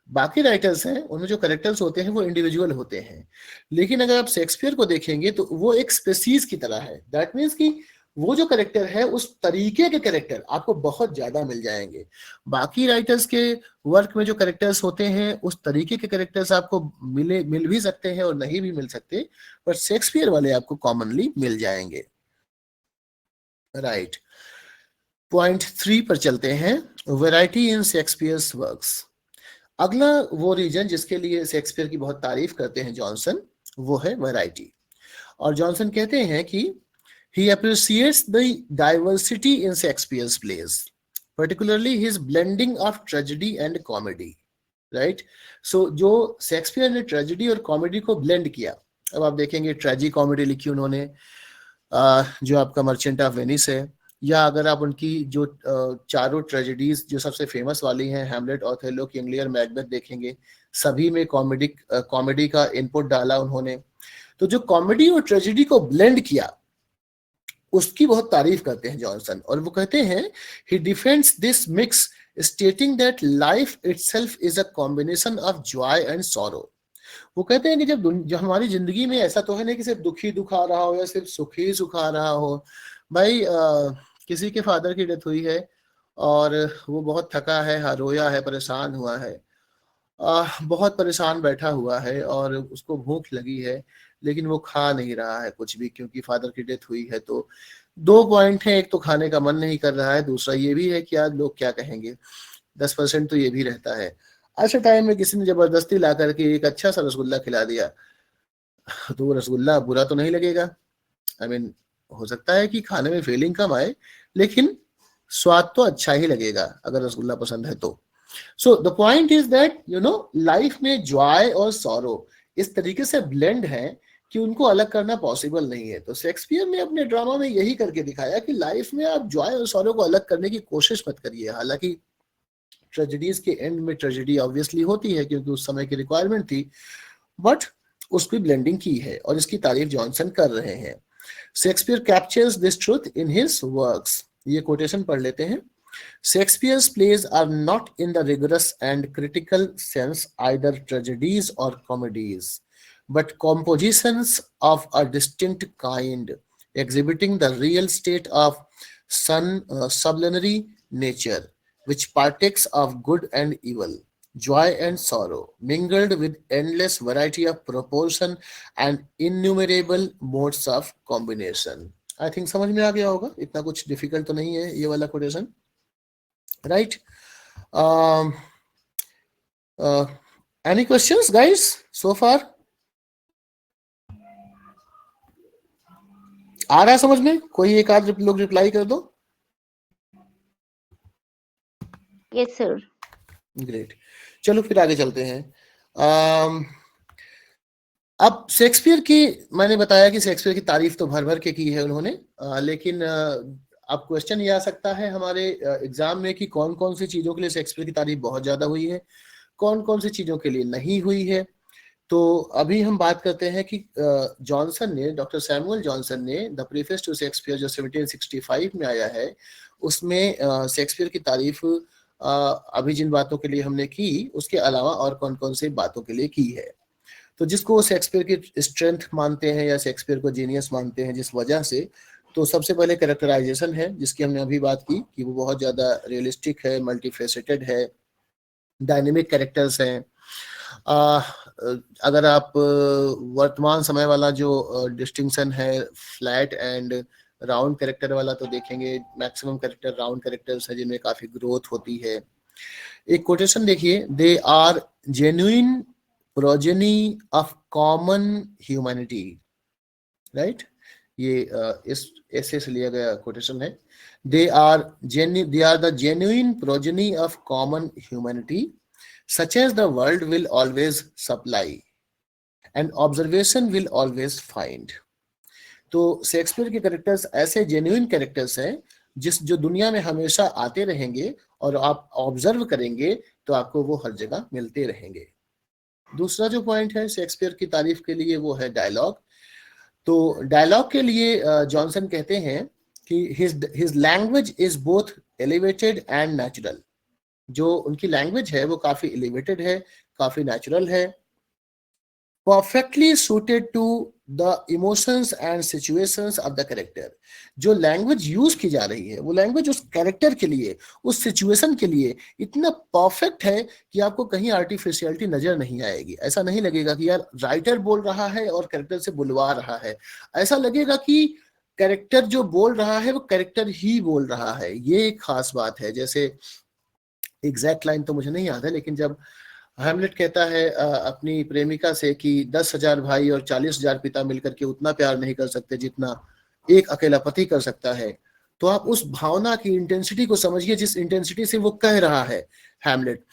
बाकी राइटर्स हैं उनमें जो कैरेक्टर्स होते हैं वो इंडिविजुअल होते हैं, लेकिन अगर आप शेक्सपियर को देखेंगे तो वो एक स्पेसीज की तरह है। दैट मीन्स कि वो जो कैरेक्टर है उस तरीके के कैरेक्टर आपको बहुत ज्यादा मिल जाएंगे। बाकी राइटर्स के वर्क में जो कैरेक्टर्स होते हैं उस तरीके के कैरेक्टर्स आपको मिल भी सकते हैं और नहीं भी मिल सकते, पर शेक्सपियर वाले आपको कॉमनली मिल जाएंगे। राइट, पॉइंट 3 पर चलते हैं, वैरायटी इन शेक्सपियर्स वर्क्स। अगला वो रीजन जिसके लिए शेक्सपियर की बहुत तारीफ करते हैं जॉनसन, वो है वैरायटी। और जॉनसन कहते हैं कि he appreciates the diversity in Shakespeare's plays, particularly his blending of tragedy and comedy. Right? So जो शेक्सपियर ने ट्रेजेडी और कॉमेडी को ब्लेंड किया, अब आप देखेंगे ट्रेजी कॉमेडी लिखी उन्होंने, जो आपका मर्चेंट ऑफ वेनिस है, या अगर आप उनकी जो चारों ट्रेजेडीज जो सबसे फेमस वाली हैं, Hamlet, Othello, King Lear, Macbeth देखेंगे, सभी में कॉमेडी का इनपुट डाला उन्होंने। तो जो कॉमेडी और ट्रेजेडी को ब्लेंड किया उसकी बहुत तारीफ करते हैं जॉनसन, और वो कहते हैं he defends this mix stating that life itself is a combination of joy and sorrow. वो कहते हैं कि जब हमारी जिंदगी में ऐसा तो है नहीं कि सिर्फ दुख ही दुख आ रहा हो या सिर्फ सुख ही सुख आ रहा हो। भाई किसी के फादर की डेथ हुई है और वो बहुत थका है, रोया है, परेशान हुआ है, बहुत परेशान बैठा हुआ है और उसको भूख लगी है, लेकिन वो खा नहीं रहा है कुछ भी क्योंकि फादर की डेथ हुई है। तो दो पॉइंट है, एक तो खाने का मन नहीं कर रहा है, दूसरा ये भी है कि आज लोग क्या कहेंगे। 10% तो ये भी रहता है। ऐसे टाइम में किसी ने जबरदस्ती ला करके एक अच्छा सा रसगुल्ला खिला दिया तो वो रसगुल्ला बुरा तो नहीं लगेगा। आई मीन हो सकता है कि खाने में फीलिंग कम आए लेकिन स्वाद तो अच्छा ही लगेगा अगर रसगुल्ला पसंद है तो। So the point is that life में जॉय और सॉरो इस तरीके से ब्लेंड है कि उनको अलग करना पॉसिबल नहीं है। तो शेक्सपियर ने अपने ड्रामा में यही करके दिखाया कि लाइफ में आप जॉय और सॉरो को अलग करने की कोशिश मत करिए। हालांकि ट्रेजेडीज के एंड में ट्रेजेडी ऑब्वियसली होती है क्योंकि उस समय की रिक्वायरमेंट थी, बट उसकी ब्लेंडिंग की है और इसकी तारीफ जॉनसन कर रहे हैं। Shakespeare captures this truth in his works. ये कोटेशन पढ़ लेते हैं। Shakespeare's plays are not in the rigorous and critical sense either tragedies or comedies, but compositions of a distinct kind, exhibiting the real state of sublunary nature, which partakes of good and evil, joy and sorrow, mingled with endless variety of proportion and innumerable modes of combination. I think समझ में आ गया होगा, इतना कुछ डिफिकल्ट तो नहीं है ये वाला quotation, right? um any questions guys so far? आ रहा है समझ में? कोई एक आध लोग रिप्लाई कर दो। Yes sir. ग्रेट, चलो फिर आगे चलते हैं। अब शेक्सपियर की, मैंने बताया कि शेक्सपियर की तारीफ तो भर भर के की है उन्होंने, लेकिन अब क्वेश्चन ये आ सकता है हमारे एग्जाम में कि कौन कौन सी चीजों के लिए शेक्सपियर की तारीफ बहुत ज्यादा हुई है, कौन कौन सी चीजों के लिए नहीं हुई है। तो अभी हम बात करते हैं कि जॉनसन ने, डॉक्टर सैमुअल जॉनसन ने द प्रीफेस टू शेक्सपियर जो 1765 में आया है उसमें शेक्सपियर की तारीफ अभी जिन बातों के लिए हमने की उसके अलावा और कौन कौन सी बातों के लिए की है। तो जिसको शेक्सपियर की स्ट्रेंथ मानते हैं या शेक्सपियर को जीनियस मानते हैं जिस वजह से, तो सबसे पहले कैरेक्टराइजेशन है जिसकी हमने अभी बात की कि वो बहुत ज्यादा रियलिस्टिक है, मल्टीफेसेटेड है, डायनेमिक कैरेक्टर्स हैं। अगर आप वर्तमान समय वाला जो डिस्टिंक्शन है फ्लैट एंड राउंड कैरेक्टर वाला तो देखेंगे मैक्सिमम कैरेक्टर राउंड कैरेक्टर्स है जिनमें काफी ग्रोथ होती है। एक कोटेशन देखिए, they are genuine progeny of common humanity, right? ये इस ऐसे से लिया गया कोटेशन है। They are the genuine progeny of common humanity such as the world will always supply and observation will always find। तो शेक्सपियर के कैरेक्टर्स ऐसे जेन्युइन कैरेक्टर्स हैं जो दुनिया में हमेशा आते रहेंगे और आप ऑब्जर्व करेंगे तो आपको वो हर जगह मिलते रहेंगे। दूसरा जो पॉइंट है शेक्सपियर की तारीफ के लिए वो है डायलॉग। तो डायलॉग के लिए जॉनसन कहते हैं कि his language is both elevated and natural। जो उनकी लैंग्वेज है वो काफी एलिवेटेड है, काफी नेचुरल है, perfectly suited to the emotions and situations of the character. जो लैंग्वेज यूज की जा रही है वो लैंग्वेज उस कैरेक्टर के लिए, उस सिचुएशन के लिए इतना परफेक्ट है कि आपको कहीं आर्टिफिशियलिटी नजर नहीं आएगी। ऐसा नहीं लगेगा कि यार राइटर बोल रहा है और कैरेक्टर से बुलवा रहा है, ऐसा लगेगा कि कैरेक्टर जो बोल रहा है वो कैरेक्टर ही बोल रहा है। ये एक खास बात है। जैसे एग्जैक्ट लाइन तो मुझे नहीं याद है, लेकिन जब हैमलेट कहता है अपनी प्रेमिका से कि 10,000 भाई और 40,000 पिता मिलकर के उतना प्यार नहीं कर सकते जितना एक अकेला पति कर सकता है, तो आप उस भावना की इंटेंसिटी को समझिए जिस इंटेंसिटी से वो कह रहा है हैमलेट।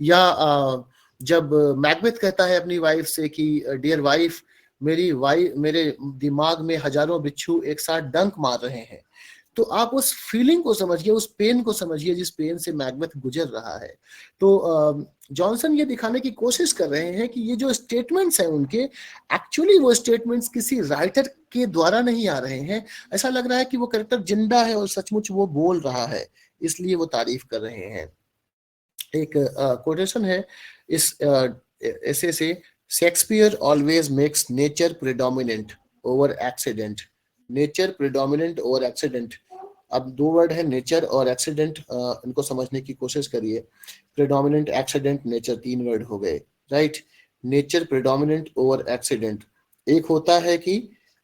या जब मैकबेथ कहता है अपनी वाइफ से कि डियर वाइफ, मेरे दिमाग में हजारों बिच्छू एक साथ डंक मार रहे हैं, तो आप उस फीलिंग को समझिए, उस पेन को समझिए जिस पेन से मैकबेथ गुजर रहा है। तो जॉनसन ये दिखाने की कोशिश कर रहे हैं कि ये जो स्टेटमेंट्स हैं उनके, एक्चुअली वो स्टेटमेंट्स किसी राइटर के द्वारा नहीं आ रहे हैं। ऐसा लग रहा है कि वो कैरेक्टर जिंदा है और सचमुच वो बोल रहा है, इसलिए वो तारीफ कर रहे हैं। एक कोटेशन है इस ऐसे से, Shakespeare always makes nature predominant over accident. Nature predominant over accident. अब दो वर्ड है नेचर और एक्सीडेंट, इनको समझने की कोशिश करिए। प्रिडोमिनेंट, एक्सीडेंट, नेचर, तीन वर्ड हो गए, right. Nature predominant over accident. एक होता है कि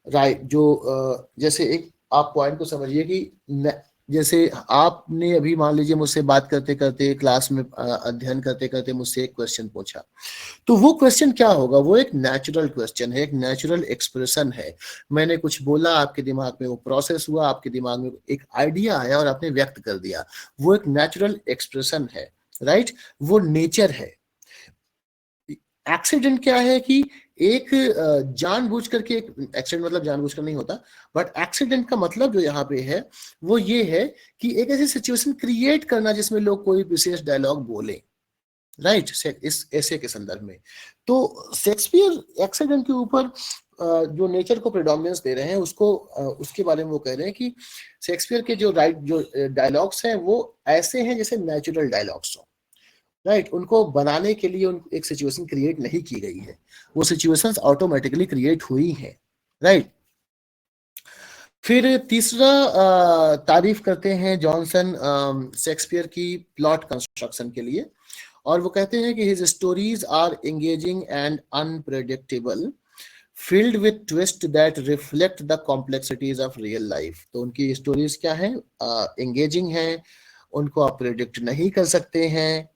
राइट जो जैसे एक आप पॉइंट को समझिए कि जैसे आपने अभी मान लीजिए मुझसे बात करते करते क्लास में अध्ययन करते करते मुझसे एक क्वेश्चन पूछा, तो वो क्वेश्चन क्या होगा? वो एक नेचुरल क्वेश्चन है, एक नेचुरल एक्सप्रेशन है। मैंने कुछ बोला, आपके दिमाग में वो प्रोसेस हुआ, आपके दिमाग में एक आइडिया आया और आपने व्यक्त कर दिया। वो एक नेचुरल एक्सप्रेशन है, राइट। वो नेचर है। एक्सीडेंट क्या है कि एक जानबूझ करके, एक एक्सीडेंट मतलब जानबूझकर नहीं होता, बट एक्सीडेंट का मतलब जो यहाँ पे है वो ये है कि एक ऐसी सिचुएशन क्रिएट करना जिसमें लोग कोई विशेष डायलॉग बोले, राइट, इस ऐसे के संदर्भ में। तो शेक्सपियर एक्सीडेंट के ऊपर जो नेचर को प्रेडोमिनेंस दे रहे हैं उसको उसके बारे में वो कह रहे हैं कि शेक्सपियर के जो डायलॉग्स हैं वो ऐसे हैं जैसे नेचुरल डायलॉग्स हो, राइट। उनको बनाने के लिए एक सिचुएशन क्रिएट नहीं की गई है, वो सिचुएशंस ऑटोमेटिकली क्रिएट हुई हैं, राइट। फिर तीसरा तारीफ करते हैं जॉनसन शेक्सपियर की प्लॉट कंस्ट्रक्शन के लिए, और वो कहते हैं कि his stories are engaging and unpredictable, filled with twist that reflect the complexities of real life। तो उनकी स्टोरीज क्या है? एंगेजिंग है, उनको आप प्रेडिक्ट नहीं कर सकते हैं,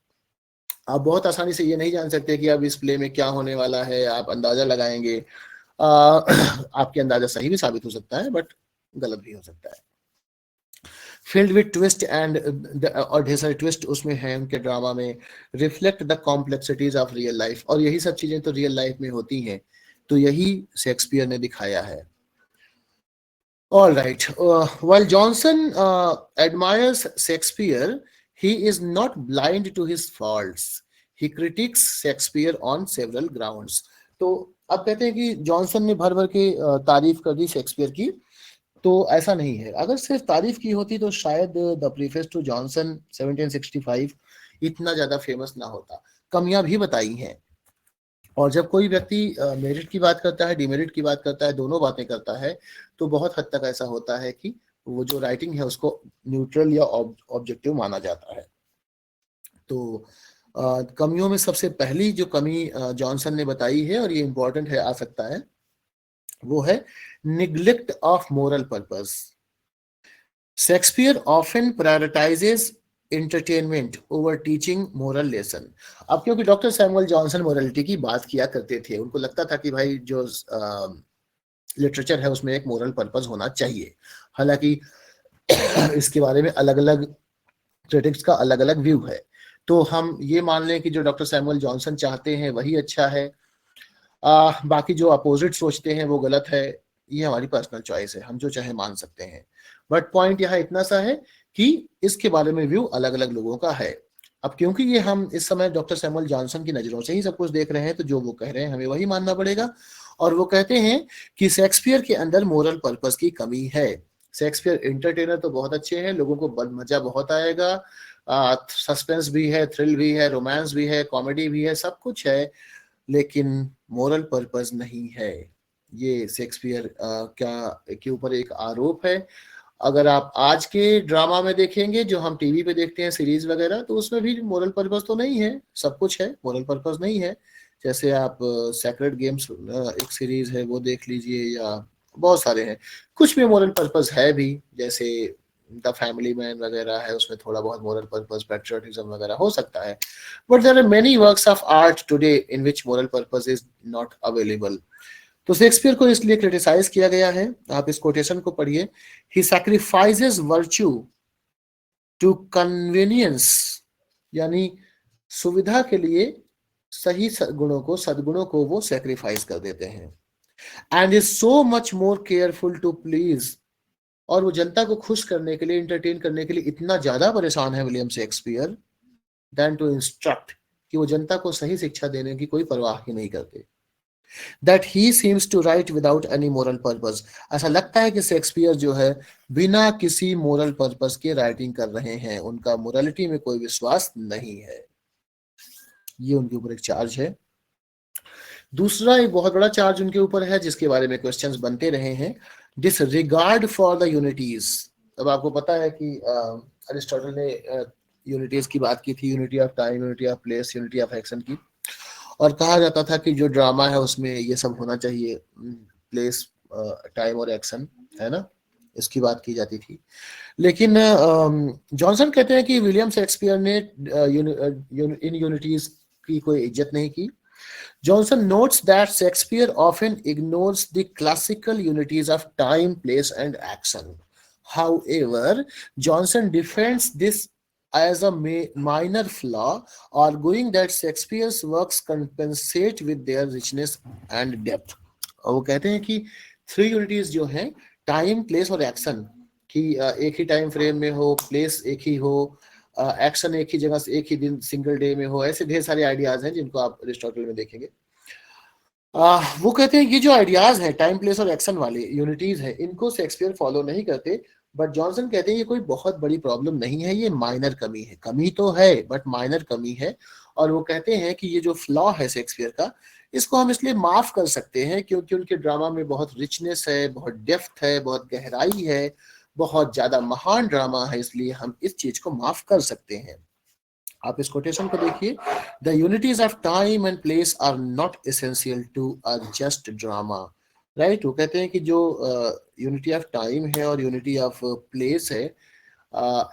आप बहुत आसानी से ये नहीं जान सकते कि अब इस प्ले में क्या होने वाला है, आप अंदाजा लगाएंगे। आपके अंदाजा सही भी साबित हो सकता है बट गलत भी हो सकता है। फिल्ड विद ट्विस्ट एंड, और ढेर सारे ट्विस्ट उसमें है उनके ड्रामा में। Reflect the complexities of real life, और यही सब चीजें तो रियल लाइफ में होती हैं, तो यही शेक्सपियर ने दिखाया है। All right. While Johnson admires Shakespeare, he is not blind to his faults. He critiques Shakespeare on several grounds. तो अब कहते हैं कि जॉनसन ने भर भर के तारीफ कर दी शेक्सपियर की, तो ऐसा नहीं है। अगर सिर्फ तारीफ की होती तो शायद द प्रीफेस टू जॉनसन 1765 इतना ज्यादा फेमस ना होता। कमियां भी बताई हैं, और जब कोई व्यक्ति मेरिट की बात करता है, डिमेरिट की बात करता है, दोनों बातें करता है, तो बहुत हद तक ऐसा होता है कि वो जो राइटिंग है उसको न्यूट्रल या ऑब्जेक्टिव माना जाता है। तो कमियों में सबसे पहली जो कमी जॉनसन ने बताई है, और ये इंपॉर्टेंट है, आ सकता है, वो है neglect of moral purpose. Shakespeare often prioritises entertainment over teaching moral lesson. अब क्योंकि डॉक्टर सैमुअल जॉनसन मोरलिटी की बात किया करते थे, उनको लगता था कि भाई जो लिटरेचर है उसमें एक मोरल पर्पस होना चाहिए। हालांकि इसके बारे में अलग अलग क्रिटिक्स का अलग अलग व्यू है, तो हम ये मान लें कि जो डॉक्टर सैमुअल जॉनसन चाहते हैं वही अच्छा है, बाकी जो अपोजिट सोचते हैं वो गलत है। ये हमारी पर्सनल चॉइस है, हम जो चाहे मान सकते हैं, बट पॉइंट यहाँ इतना सा है कि इसके बारे में व्यू अलग अलग लोगों का है। अब क्योंकि ये हम इस समय डॉक्टर सैमुअल जॉनसन की नजरों से ही सब कुछ देख रहे हैं, तो जो वो कह रहे हैं हमें वही मानना पड़ेगा। और वो कहते हैं कि शेक्सपियर के अंदर मोरल पर्पस की कमी है। शेक्सपियर एंटरटेनर तो बहुत अच्छे हैं, लोगों को मजा बहुत आएगा, सस्पेंस भी है, थ्रिल भी है, रोमांस भी है, कॉमेडी भी है, सब कुछ है, लेकिन मोरल पर्पस नहीं है। ये शेक्सपियर के ऊपर एक आरोप है। अगर आप आज के ड्रामा में देखेंगे जो हम टीवी पे देखते हैं, सीरीज वगैरह, तो उसमें भी मोरल पर्पस तो नहीं है, सब कुछ है, मोरल पर्पस नहीं है। जैसे आप सेक्रेड गेम्स एक सीरीज है वो देख लीजिए, या बहुत सारे हैं, कुछ में मोरल पर्पस है भी, जैसे द फैमिली मैन वगैरह है, उसमें थोड़ा बहुत मोरल पर्पस, पैट्रियोटिज्म वगैरह हो सकता है, but there are many works of art today in which moral purpose is not available. तो शेक्सपियर को इसलिए क्रिटिसाइज किया गया है। आप इस कोटेशन को पढ़िए, ही सैक्रिफाइसेस वर्च्यू टू कन्वीनियंस, यानी सुविधा के लिए सही गुणों को, सद्गुणों को वो सैक्रिफाइस कर देते हैं। And is so much more careful to please और वो जनता को खुश करने के लिए, इंटरटेन करने के लिए इतना ज्यादा परेशान है William Shakespeare than to instruct, कि वो जनता को सही शिक्षा देने की कोई परवाह ही नहीं करते। That he seems to write without any moral purpose. ऐसा लगता है कि शेक्सपियर जो है बिना किसी मोरल पर्पस के राइटिंग कर रहे हैं, उनका मोरालिटी में कोई विश्वास नहीं है। ये उनके ऊपर एक चार्ज है। दूसरा एक बहुत बड़ा चार्ज उनके ऊपर है जिसके बारे में क्वेश्चंस बनते रहे हैं, डिसरिगार्ड फॉर द यूनिटीज। अब आपको पता है कि अरिस्टोटल ने यूनिटीज की बात की थी, unity of time, unity of place, unity of action की, और कहा जाता था कि जो ड्रामा है उसमें ये सब होना चाहिए, प्लेस, टाइम और एक्शन, है ना, इसकी बात की जाती थी। लेकिन जॉनसन कहते हैं कि विलियम शेक्सपियर ने इन यूनिटीज की कोई इज्जत नहीं की। Johnson notes that Shakespeare often ignores the classical unities of time, place, and action. However, Johnson defends this as a minor flaw, arguing that Shakespeare's works compensate with their richness and depth. और वो कहते हैं कि थ्री यूनिटीज जो हैं, टाइम, प्लेस और एक्शन, कि एक ही टाइम फ्रेम में हो, प्लेस एक ही हो, एक्शन एक ही जगह से, एक ही दिन, सिंगल डे में हो, ऐसे ढेर सारे आइडियाज हैं जिनको आप अरिस्टोटल में देखेंगे। वो कहते हैं ये जो आइडियाज हैं टाइम, प्लेस और एक्शन वाले यूनिटीज हैं, इनको शेक्सपियर फॉलो नहीं करते। बट जॉनसन कहते हैं ये कोई बहुत बड़ी प्रॉब्लम नहीं है, ये माइनर कमी है। कमी तो है बट माइनर कमी है। और वो कहते हैं कि ये जो फ्लॉ है शेक्सपियर का, इसको हम इसलिए माफ कर सकते हैं क्योंकि उनके ड्रामा में बहुत रिचनेस है, बहुत डेप्थ है, बहुत गहराई है, बहुत ज्यादा महान ड्रामा है, इसलिए हम इस चीज को माफ कर सकते हैं। आप इस कोटेशन को देखिए, the unities of time and place are not essential to a just drama. Right, वो कहते हैं कि जो यूनिटी ऑफ टाइम है और यूनिटी ऑफ प्लेस है,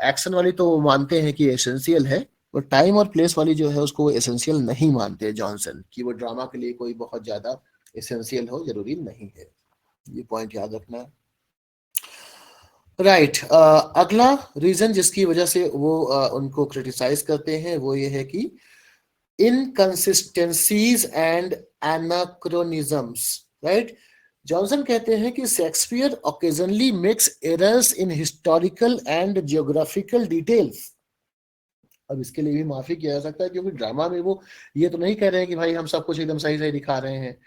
एक्शन वाली तो वो मानते हैं कि एसेंशियल है, और टाइम और प्लेस वाली जो है उसको वो एसेंशियल नहीं मानते जॉनसन, कि वो ड्रामा के लिए कोई बहुत ज्यादा एसेंशियल हो, जरूरी नहीं है। ये पॉइंट याद रखना है। राइट, अगला रीजन जिसकी वजह से वो उनको क्रिटिसाइज करते हैं वो ये है कि इनकंसिस्टेंसीज एंड एनाक्रोनिज्म्स। राइट, जॉनसन कहते हैं कि Shakespeare occasionally makes errors in historical and geographical details. अब इसके लिए भी माफी किया जा सकता है, क्योंकि ड्रामा में वो ये तो नहीं कह रहे हैं कि भाई हम सब कुछ एकदम सही सही दिखा रहे हैं।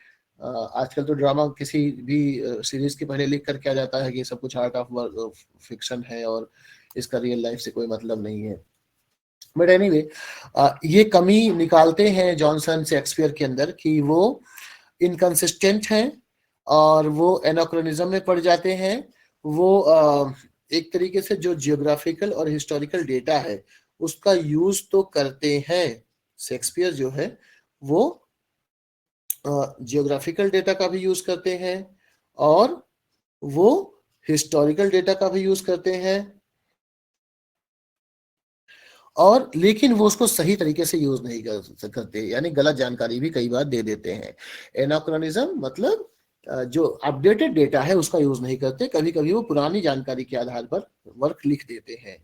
आजकल तो ड्रामा किसी भी सीरीज के पहले लिख कर क्या जाता है कि सब कुछ आर्ट ऑफ फिक्शन है और इसका रियल लाइफ से कोई मतलब नहीं है। बट एनीवे, ये कमी निकालते हैं जॉनसन शेक्सपियर के अंदर कि वो इनकंसिस्टेंट हैं और वो एनाक्रोनिज्म में पड़ जाते हैं। वो एक तरीके से जो जियोग्राफिकल और हिस्टोरिकल डेटा है उसका यूज तो करते हैं, शेक्सपियर जो है वो जियोग्राफिकल डेटा का भी यूज करते हैं और वो हिस्टोरिकल डेटा का भी यूज करते हैं, और लेकिन वो उसको सही तरीके से यूज नहीं करते, यानी गलत जानकारी भी कई बार दे देते हैं। एनाक्रोनिज्म मतलब जो अपडेटेड डेटा है उसका यूज नहीं करते, कभी कभी वो पुरानी जानकारी के आधार पर वर्क लिख देते हैं।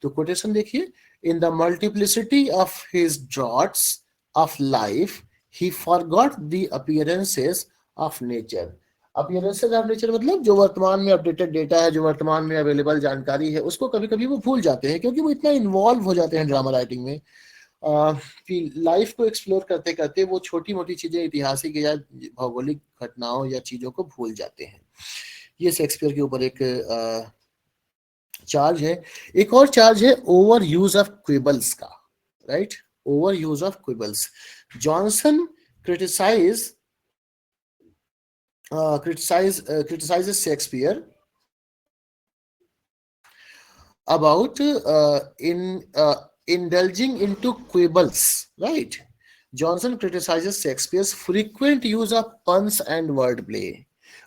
तो कोटेशन देखिए, in the multiplicity of his droughts of life he forgot the appearances of nature। appearances of nature मतलब जो वर्तमान में अपडेटेड डेटा है, जो वर्तमान में अवेलेबल जानकारी है, उसको कभी कभी वो भूल जाते हैं, क्योंकि वो इतना इन्वॉल्व हो जाते हैं ड्रामा राइटिंग में कि लाइफ को एक्सप्लोर करते करते वो छोटी मोटी चीजें, ऐतिहासिक या भौगोलिक घटनाओं या चीजों को भूल जाते हैं। ये शेक्सपियर के ऊपर एक चार्ज है। एक और चार्ज है ओवर यूज ऑफ क्विबल्स का। Right, over use of quibbles. Johnson criticizes Shakespeare about indulging into quibbles. Right, Johnson criticizes Shakespeare's frequent use of puns and wordplay।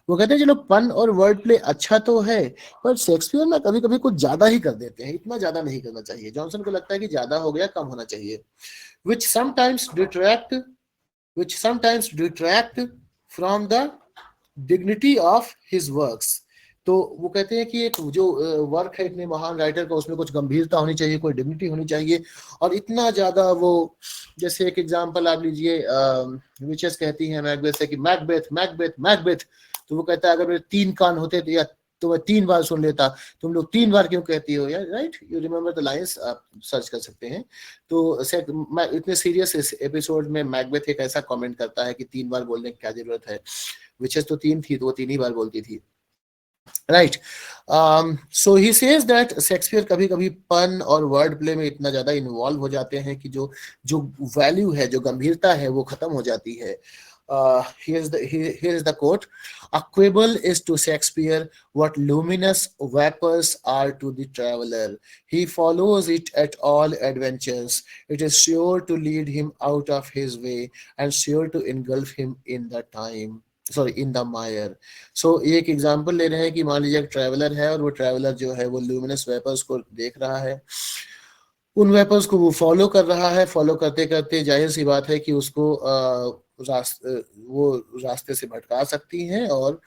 वो कहते हैं चलो पन और वर्ड प्ले अच्छा तो है, पर शेक्सपियर ना कभी कभी कुछ ज्यादा ही कर देते हैं, इतना ज्यादा नहीं करना चाहिए। जॉनसन को लगता है कि ज्यादा हो गया, कम होना चाहिए। which sometimes detract from the dignity of his works। तो वो कहते हैं कि एक जो वर्क है इतने महान राइटर का, उसमें कुछ गंभीरता होनी चाहिए, कोई डिग्निटी होनी चाहिए, और इतना ज्यादा वो, जैसे एक एग्जांपल आप लीजिए, विचेस कहती हैं मैकबेथ से कि मैकबेथ मैकबेथ मैकबेथ, तो वो कहता है अगर मेरे 3 कान होते तो या तो मैं 3 बार सुन लेता, तुम लोग 3 बार क्यों कहती हो यार, right? You remember the lines, आप सर्च कर सकते हैं। तो मैं इतने सीरियस एपिसोड में मैकबेथ एक ऐसा कमेंट करता है कि 3 बार बोलने की क्या जरूरत है, विचेस तो 3 थी तो वो 3 ही बार बोलती थी, right? So he says that Shakespeare कभी कभी पन और वर्ड प्ले में इतना ज्यादा इन्वॉल्व हो जाते हैं कि जो जो वैल्यू है, जो गंभीरता है, वो खत्म हो जाती है। Here is the quote: "A quibble is to Shakespeare what luminous vapors are to the traveler. He follows it at all adventures. It is sure to lead him out of his way and sure to engulf him in the in the mire." सो ये एक एग्जांपल ले रहे हैं कि मान लीजिए एक ट्रैवलर है और वो ट्रैवलर जो है वो ल्यूमिनस वेपर्स को देख रहा है, उन वेपर्स को वो फॉलो कर रहा है, फॉलो करते करते जाहिर सी बात है कि उसको वो रास्ते से भटका सकती हैं और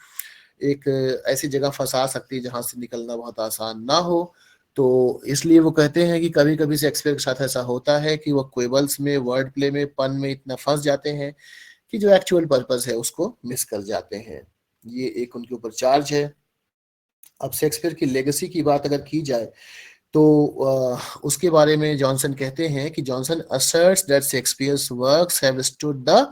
एक ऐसी जगह फंसा सकती है जहां से निकलना बहुत आसान ना हो। तो इसलिए वो कहते हैं कि कभी कभी शेक्सपियर के साथ ऐसा होता है कि वो क्वेबल्स में, वर्ड प्ले में, पन में इतना फंस जाते हैं कि जो एक्चुअल पर्पस है उसको मिस कर जाते हैं। ये एक उनके ऊपर चार्ज है। अब शेक्सपियर की लेगेसी की बात अगर की जाए तो उसके बारे में जॉनसन कहते हैं कि Johnson asserts that Shakespeare's works have stood the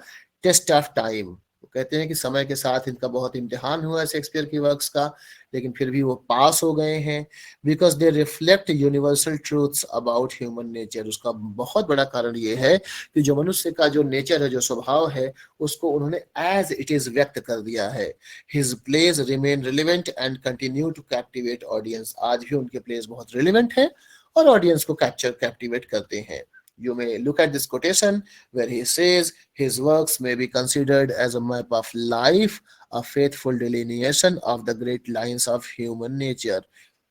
test of time। वो कहते हैं कि समय के साथ इनका बहुत इम्तिहान हुआ है शेक्सपियर की वर्क्स का, लेकिन फिर भी वो पास हो गए हैं, because they reflect universal truths about human nature. उसका बहुत बड़ा कारण ये है कि जो मनुष्य का जो नेचर है, जो स्वभाव है, उसको उन्होंने एज इट इज व्यक्त कर दिया है। His plays remain relevant and continue to captivate audience. आज भी उनके प्लेज बहुत रिलेवेंट है और ऑडियंस को कैप्टिवेट करते हैं। You may look at this quotation where he says his works may be considered as a map of life, a faithful delineation of the great lines of human nature।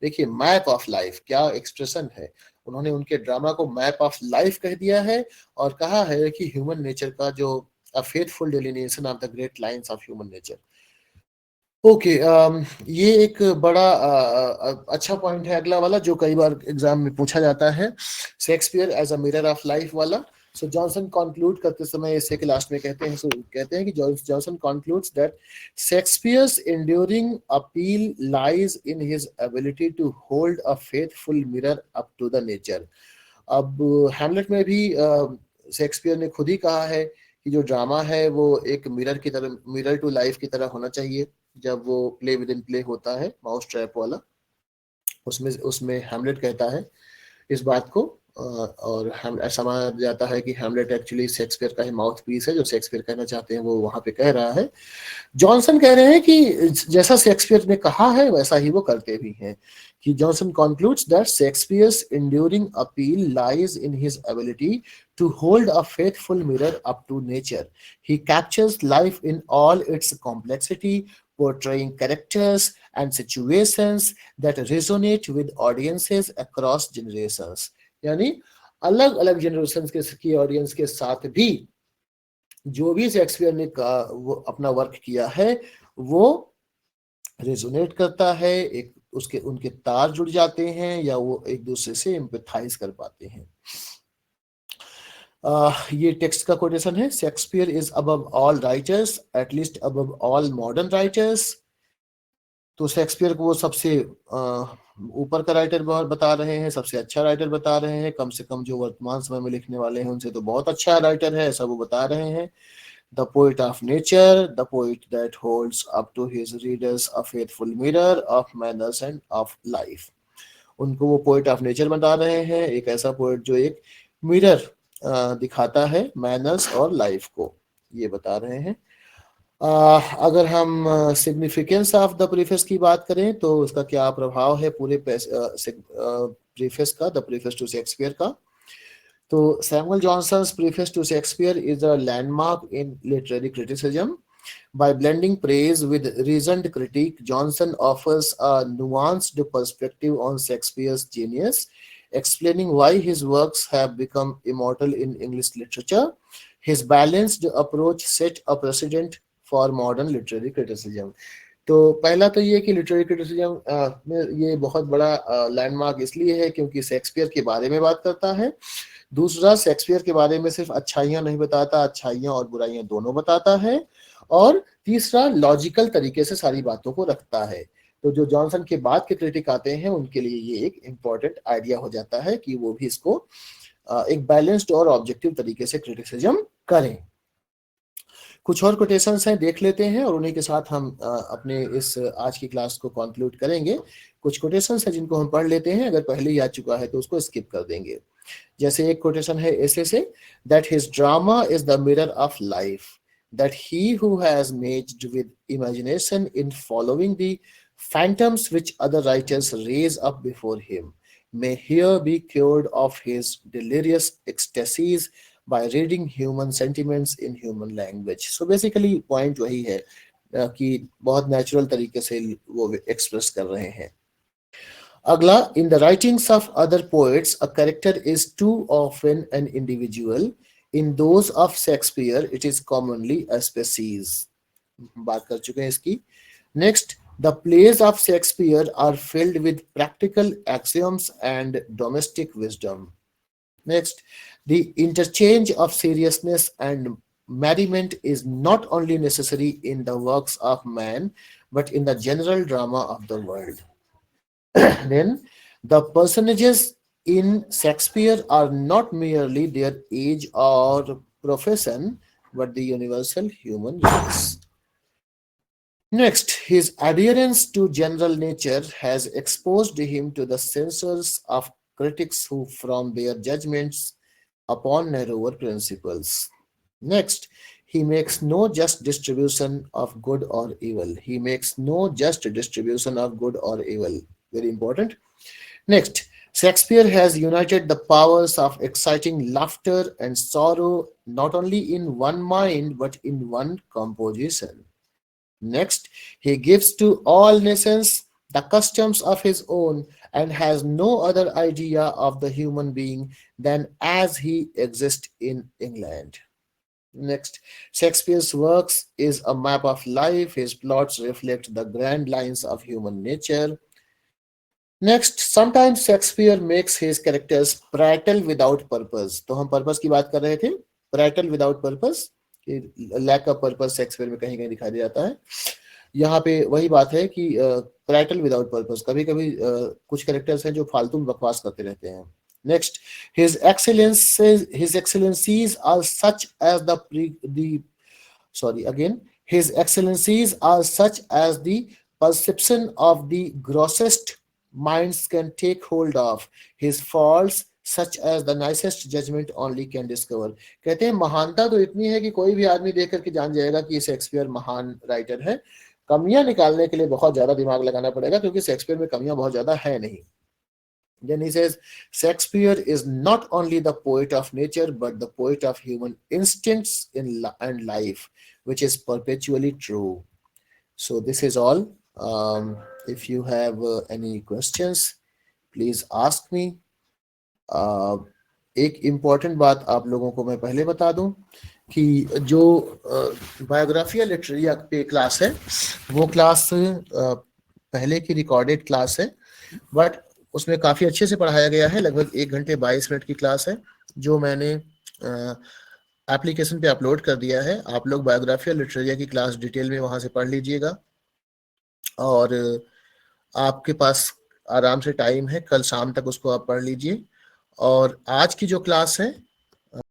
देखिए, मैप ऑफ लाइफ क्या एक्सप्रेशन है। उन्होंने उनके ड्रामा को मैप ऑफ लाइफ कह दिया है और कहा है कि ह्यूमन नेचर का जो a faithful delineation of the great lines of human nature। Okay, ये एक बड़ा अच्छा पॉइंट है अगला वाला, जो कई बार एग्जाम में पूछा जाता है, Shakespeare as a mirror of life वाला। सो जॉनसन कंक्लूड करते समय इसे के लास्ट में कहते हैं कि Johnson concludes that Shakespeare's enduring appeal lies in his ability to hold a faithful mirror up to the nature. अब हैमलेट में भी शेक्सपियर ने खुद ही कहा है कि जो ड्रामा है वो एक मिरर की तरह, मिरर टू लाइफ की तरह होना चाहिए। जब वो प्ले विद इन प्ले होता है, माउस ट्रैप वाला, उसमें उसमें हैमलेट कहता है इस बात को, और ऐसा माना जाता है कि हैमलेट एक्चुअली शेक्सपियर का ही माउथ पीस है। जो शेक्सपियर कहना चाहते हैं वो वहां पे कह रहा है। जॉनसन कह रहे हैं कि जैसा शेक्सपियर ने कहा है वैसा ही वो करते भी हैं, कि Johnson concludes that Shakespeare's enduring appeal lies in his ability to hold a faithful mirror up to nature. He captures life in all its complexity, portraying characters and situations that resonate with audiences across generations। यानी अलग अलग जनरेशन की ऑडियंस के साथ भी जो भी शेक्सपियर ने वो अपना वर्क किया है वो रेजोनेट करता है, एक उसके उनके तार जुड़ जाते हैं या वो एक दूसरे से एम्पैथाइज कर पाते हैं। ये टेक्स्ट का कोटेशन है, Shakespeare is above all writers, at least above all modern writers. तो शेक्सपियर को वो सबसे ऊपर का राइटर बता रहे हैं, सबसे अच्छा राइटर बता रहे हैं, कम से कम जो वर्तमान समय में लिखने वाले हैं उनसे तो बहुत अच्छा राइटर है, ऐसा वो बता रहे हैं। The poet of nature, the poet that holds up to his readers a faithful mirror of manners and of life। उनको वो पोएट ऑफ नेचर बता रहे हैं, एक ऐसा पोएट जो एक मिरर दिखाता है मैनर्स और लाइफ को, ये बता रहे हैं। अगर हम सिग्निफिकेंस ऑफ द प्रीफेस की बात करें तो उसका क्या प्रभाव है पूरे प्रीफेस का, द प्रीफेस टू शेक्सपियर का। तो Samuel Johnson's preface to Shakespeare is a landmark in literary criticism. By blending praise with reasoned critique, Johnson offers a nuanced perspective on Shakespeare's genius, explaining why his works have become immortal in English literature. His balanced approach set a precedent for modern literary criticism। तो पहला तो ये कि लिटरेरी क्रिटिसिज्म में ये बहुत बड़ा लैंडमार्क इसलिए है क्योंकि शेक्सपियर के बारे में बात करता है। दूसरा, शेक्सपियर के बारे में सिर्फ अच्छाइयां नहीं बताता, अच्छाइयां और बुराइयां दोनों बताता है। और तीसरा, लॉजिकल तरीके से सारी बातों को रखता है। तो जो जॉनसन के बाद के क्रिटिक आते हैं उनके लिए ये एक इम्पॉर्टेंट आइडिया हो जाता है कि वो भी इसको एक बैलेंस्ड और ऑब्जेक्टिव तरीके से क्रिटिसिज्म करें। कुछ और कोटेशंस हैं, देख लेते हैं और उन्हीं के साथ हम अपने इस आज की क्लास को कंक्लूड करेंगे। कुछ कोटेशंस हैं जिनको हम पढ़ लेते हैं, अगर पहले ही आ चुका है तो उसको स्किप कर देंगे। जैसे एक कोटेशन है ऐसे से, that his drama is the mirror of life, that he who has mazed with imagination in following the phantoms which other writers raise up before him may here be cured of his delirious ecstasies by reading human sentiments in human language. So basically point वही है कि बहुत नेचुरल तरीके से वो एक्सप्रेस कर रहे हैं। अगला, in the writings of other poets a character is too often an individual, in those of Shakespeare it is commonly a species. बात कर चुके हैं इसकी। Next, the plays of Shakespeare are filled with practical axioms and domestic wisdom. Next, the interchange of seriousness and merriment is not only necessary in the works of man, but in the general drama of the world. Then, the personages in Shakespeare are not merely their age or profession, but the universal human race. Next, his adherence to general nature has exposed him to the censures of critics who form their judgments upon narrower principles. Next, he makes no just distribution of good or evil. He makes no just distribution of good or evil. Very important. Next, Shakespeare has united the powers of exciting laughter and sorrow not only in one mind but in one composition. Next, he gives to all nations the customs of his own and has no other idea of the human being than as he exists in England. Next, Shakespeare's works is a map of life. His plots reflect the grand lines of human nature. Next, sometimes Shakespeare makes his characters prattle without purpose. तो हम purpose की बात कर रहे थे, prattle without purpose, lack of purpose Shakespeare में कहीं कहीं दिखाई दे जाता है। यहाँ पे वही बात है कि प्रैटल विदाउट पर्पस, कभी कभी कुछ कैरेक्टर्स हैं जो फालतू बकवास करते रहते हैं। Next, his excellencies are such as his excellencies are such as the perception of the grossest minds can take hold of. His faults such as the nicest judgment only can discover. कहते हैं महानता तो इतनी है कि कोई भी आदमी देख करके जान जाएगा कि शेक्सपियर महान राइटर है। कमियां निकालने के लिए बहुत ज्यादा दिमाग लगाना पड़ेगा क्योंकि शेक्सपियर में कमियां बहुत ज्यादा है नहीं। Then he says, Shakespeare is not only the poet of nature, but the poet of human instincts and life, which is perpetually true. So this is all. If you have any questions, please ask me. एक इम्पॉर्टेंट बात आप लोगों को मैं पहले बता दूं कि जो बायोग्राफिया लिटरेरी पे क्लास है वो क्लास पहले की रिकॉर्डेड क्लास है, बट उसमें काफ़ी अच्छे से पढ़ाया गया है। लगभग 1 घंटे 22 मिनट की क्लास है जो मैंने एप्लीकेशन पे अपलोड कर दिया है। आप लोग बायोग्राफिया लिटरेरिया की क्लास डिटेल में वहाँ से पढ़ लीजिएगा और आपके पास आराम से टाइम है, कल शाम तक उसको आप पढ़ लीजिए। और आज की जो क्लास है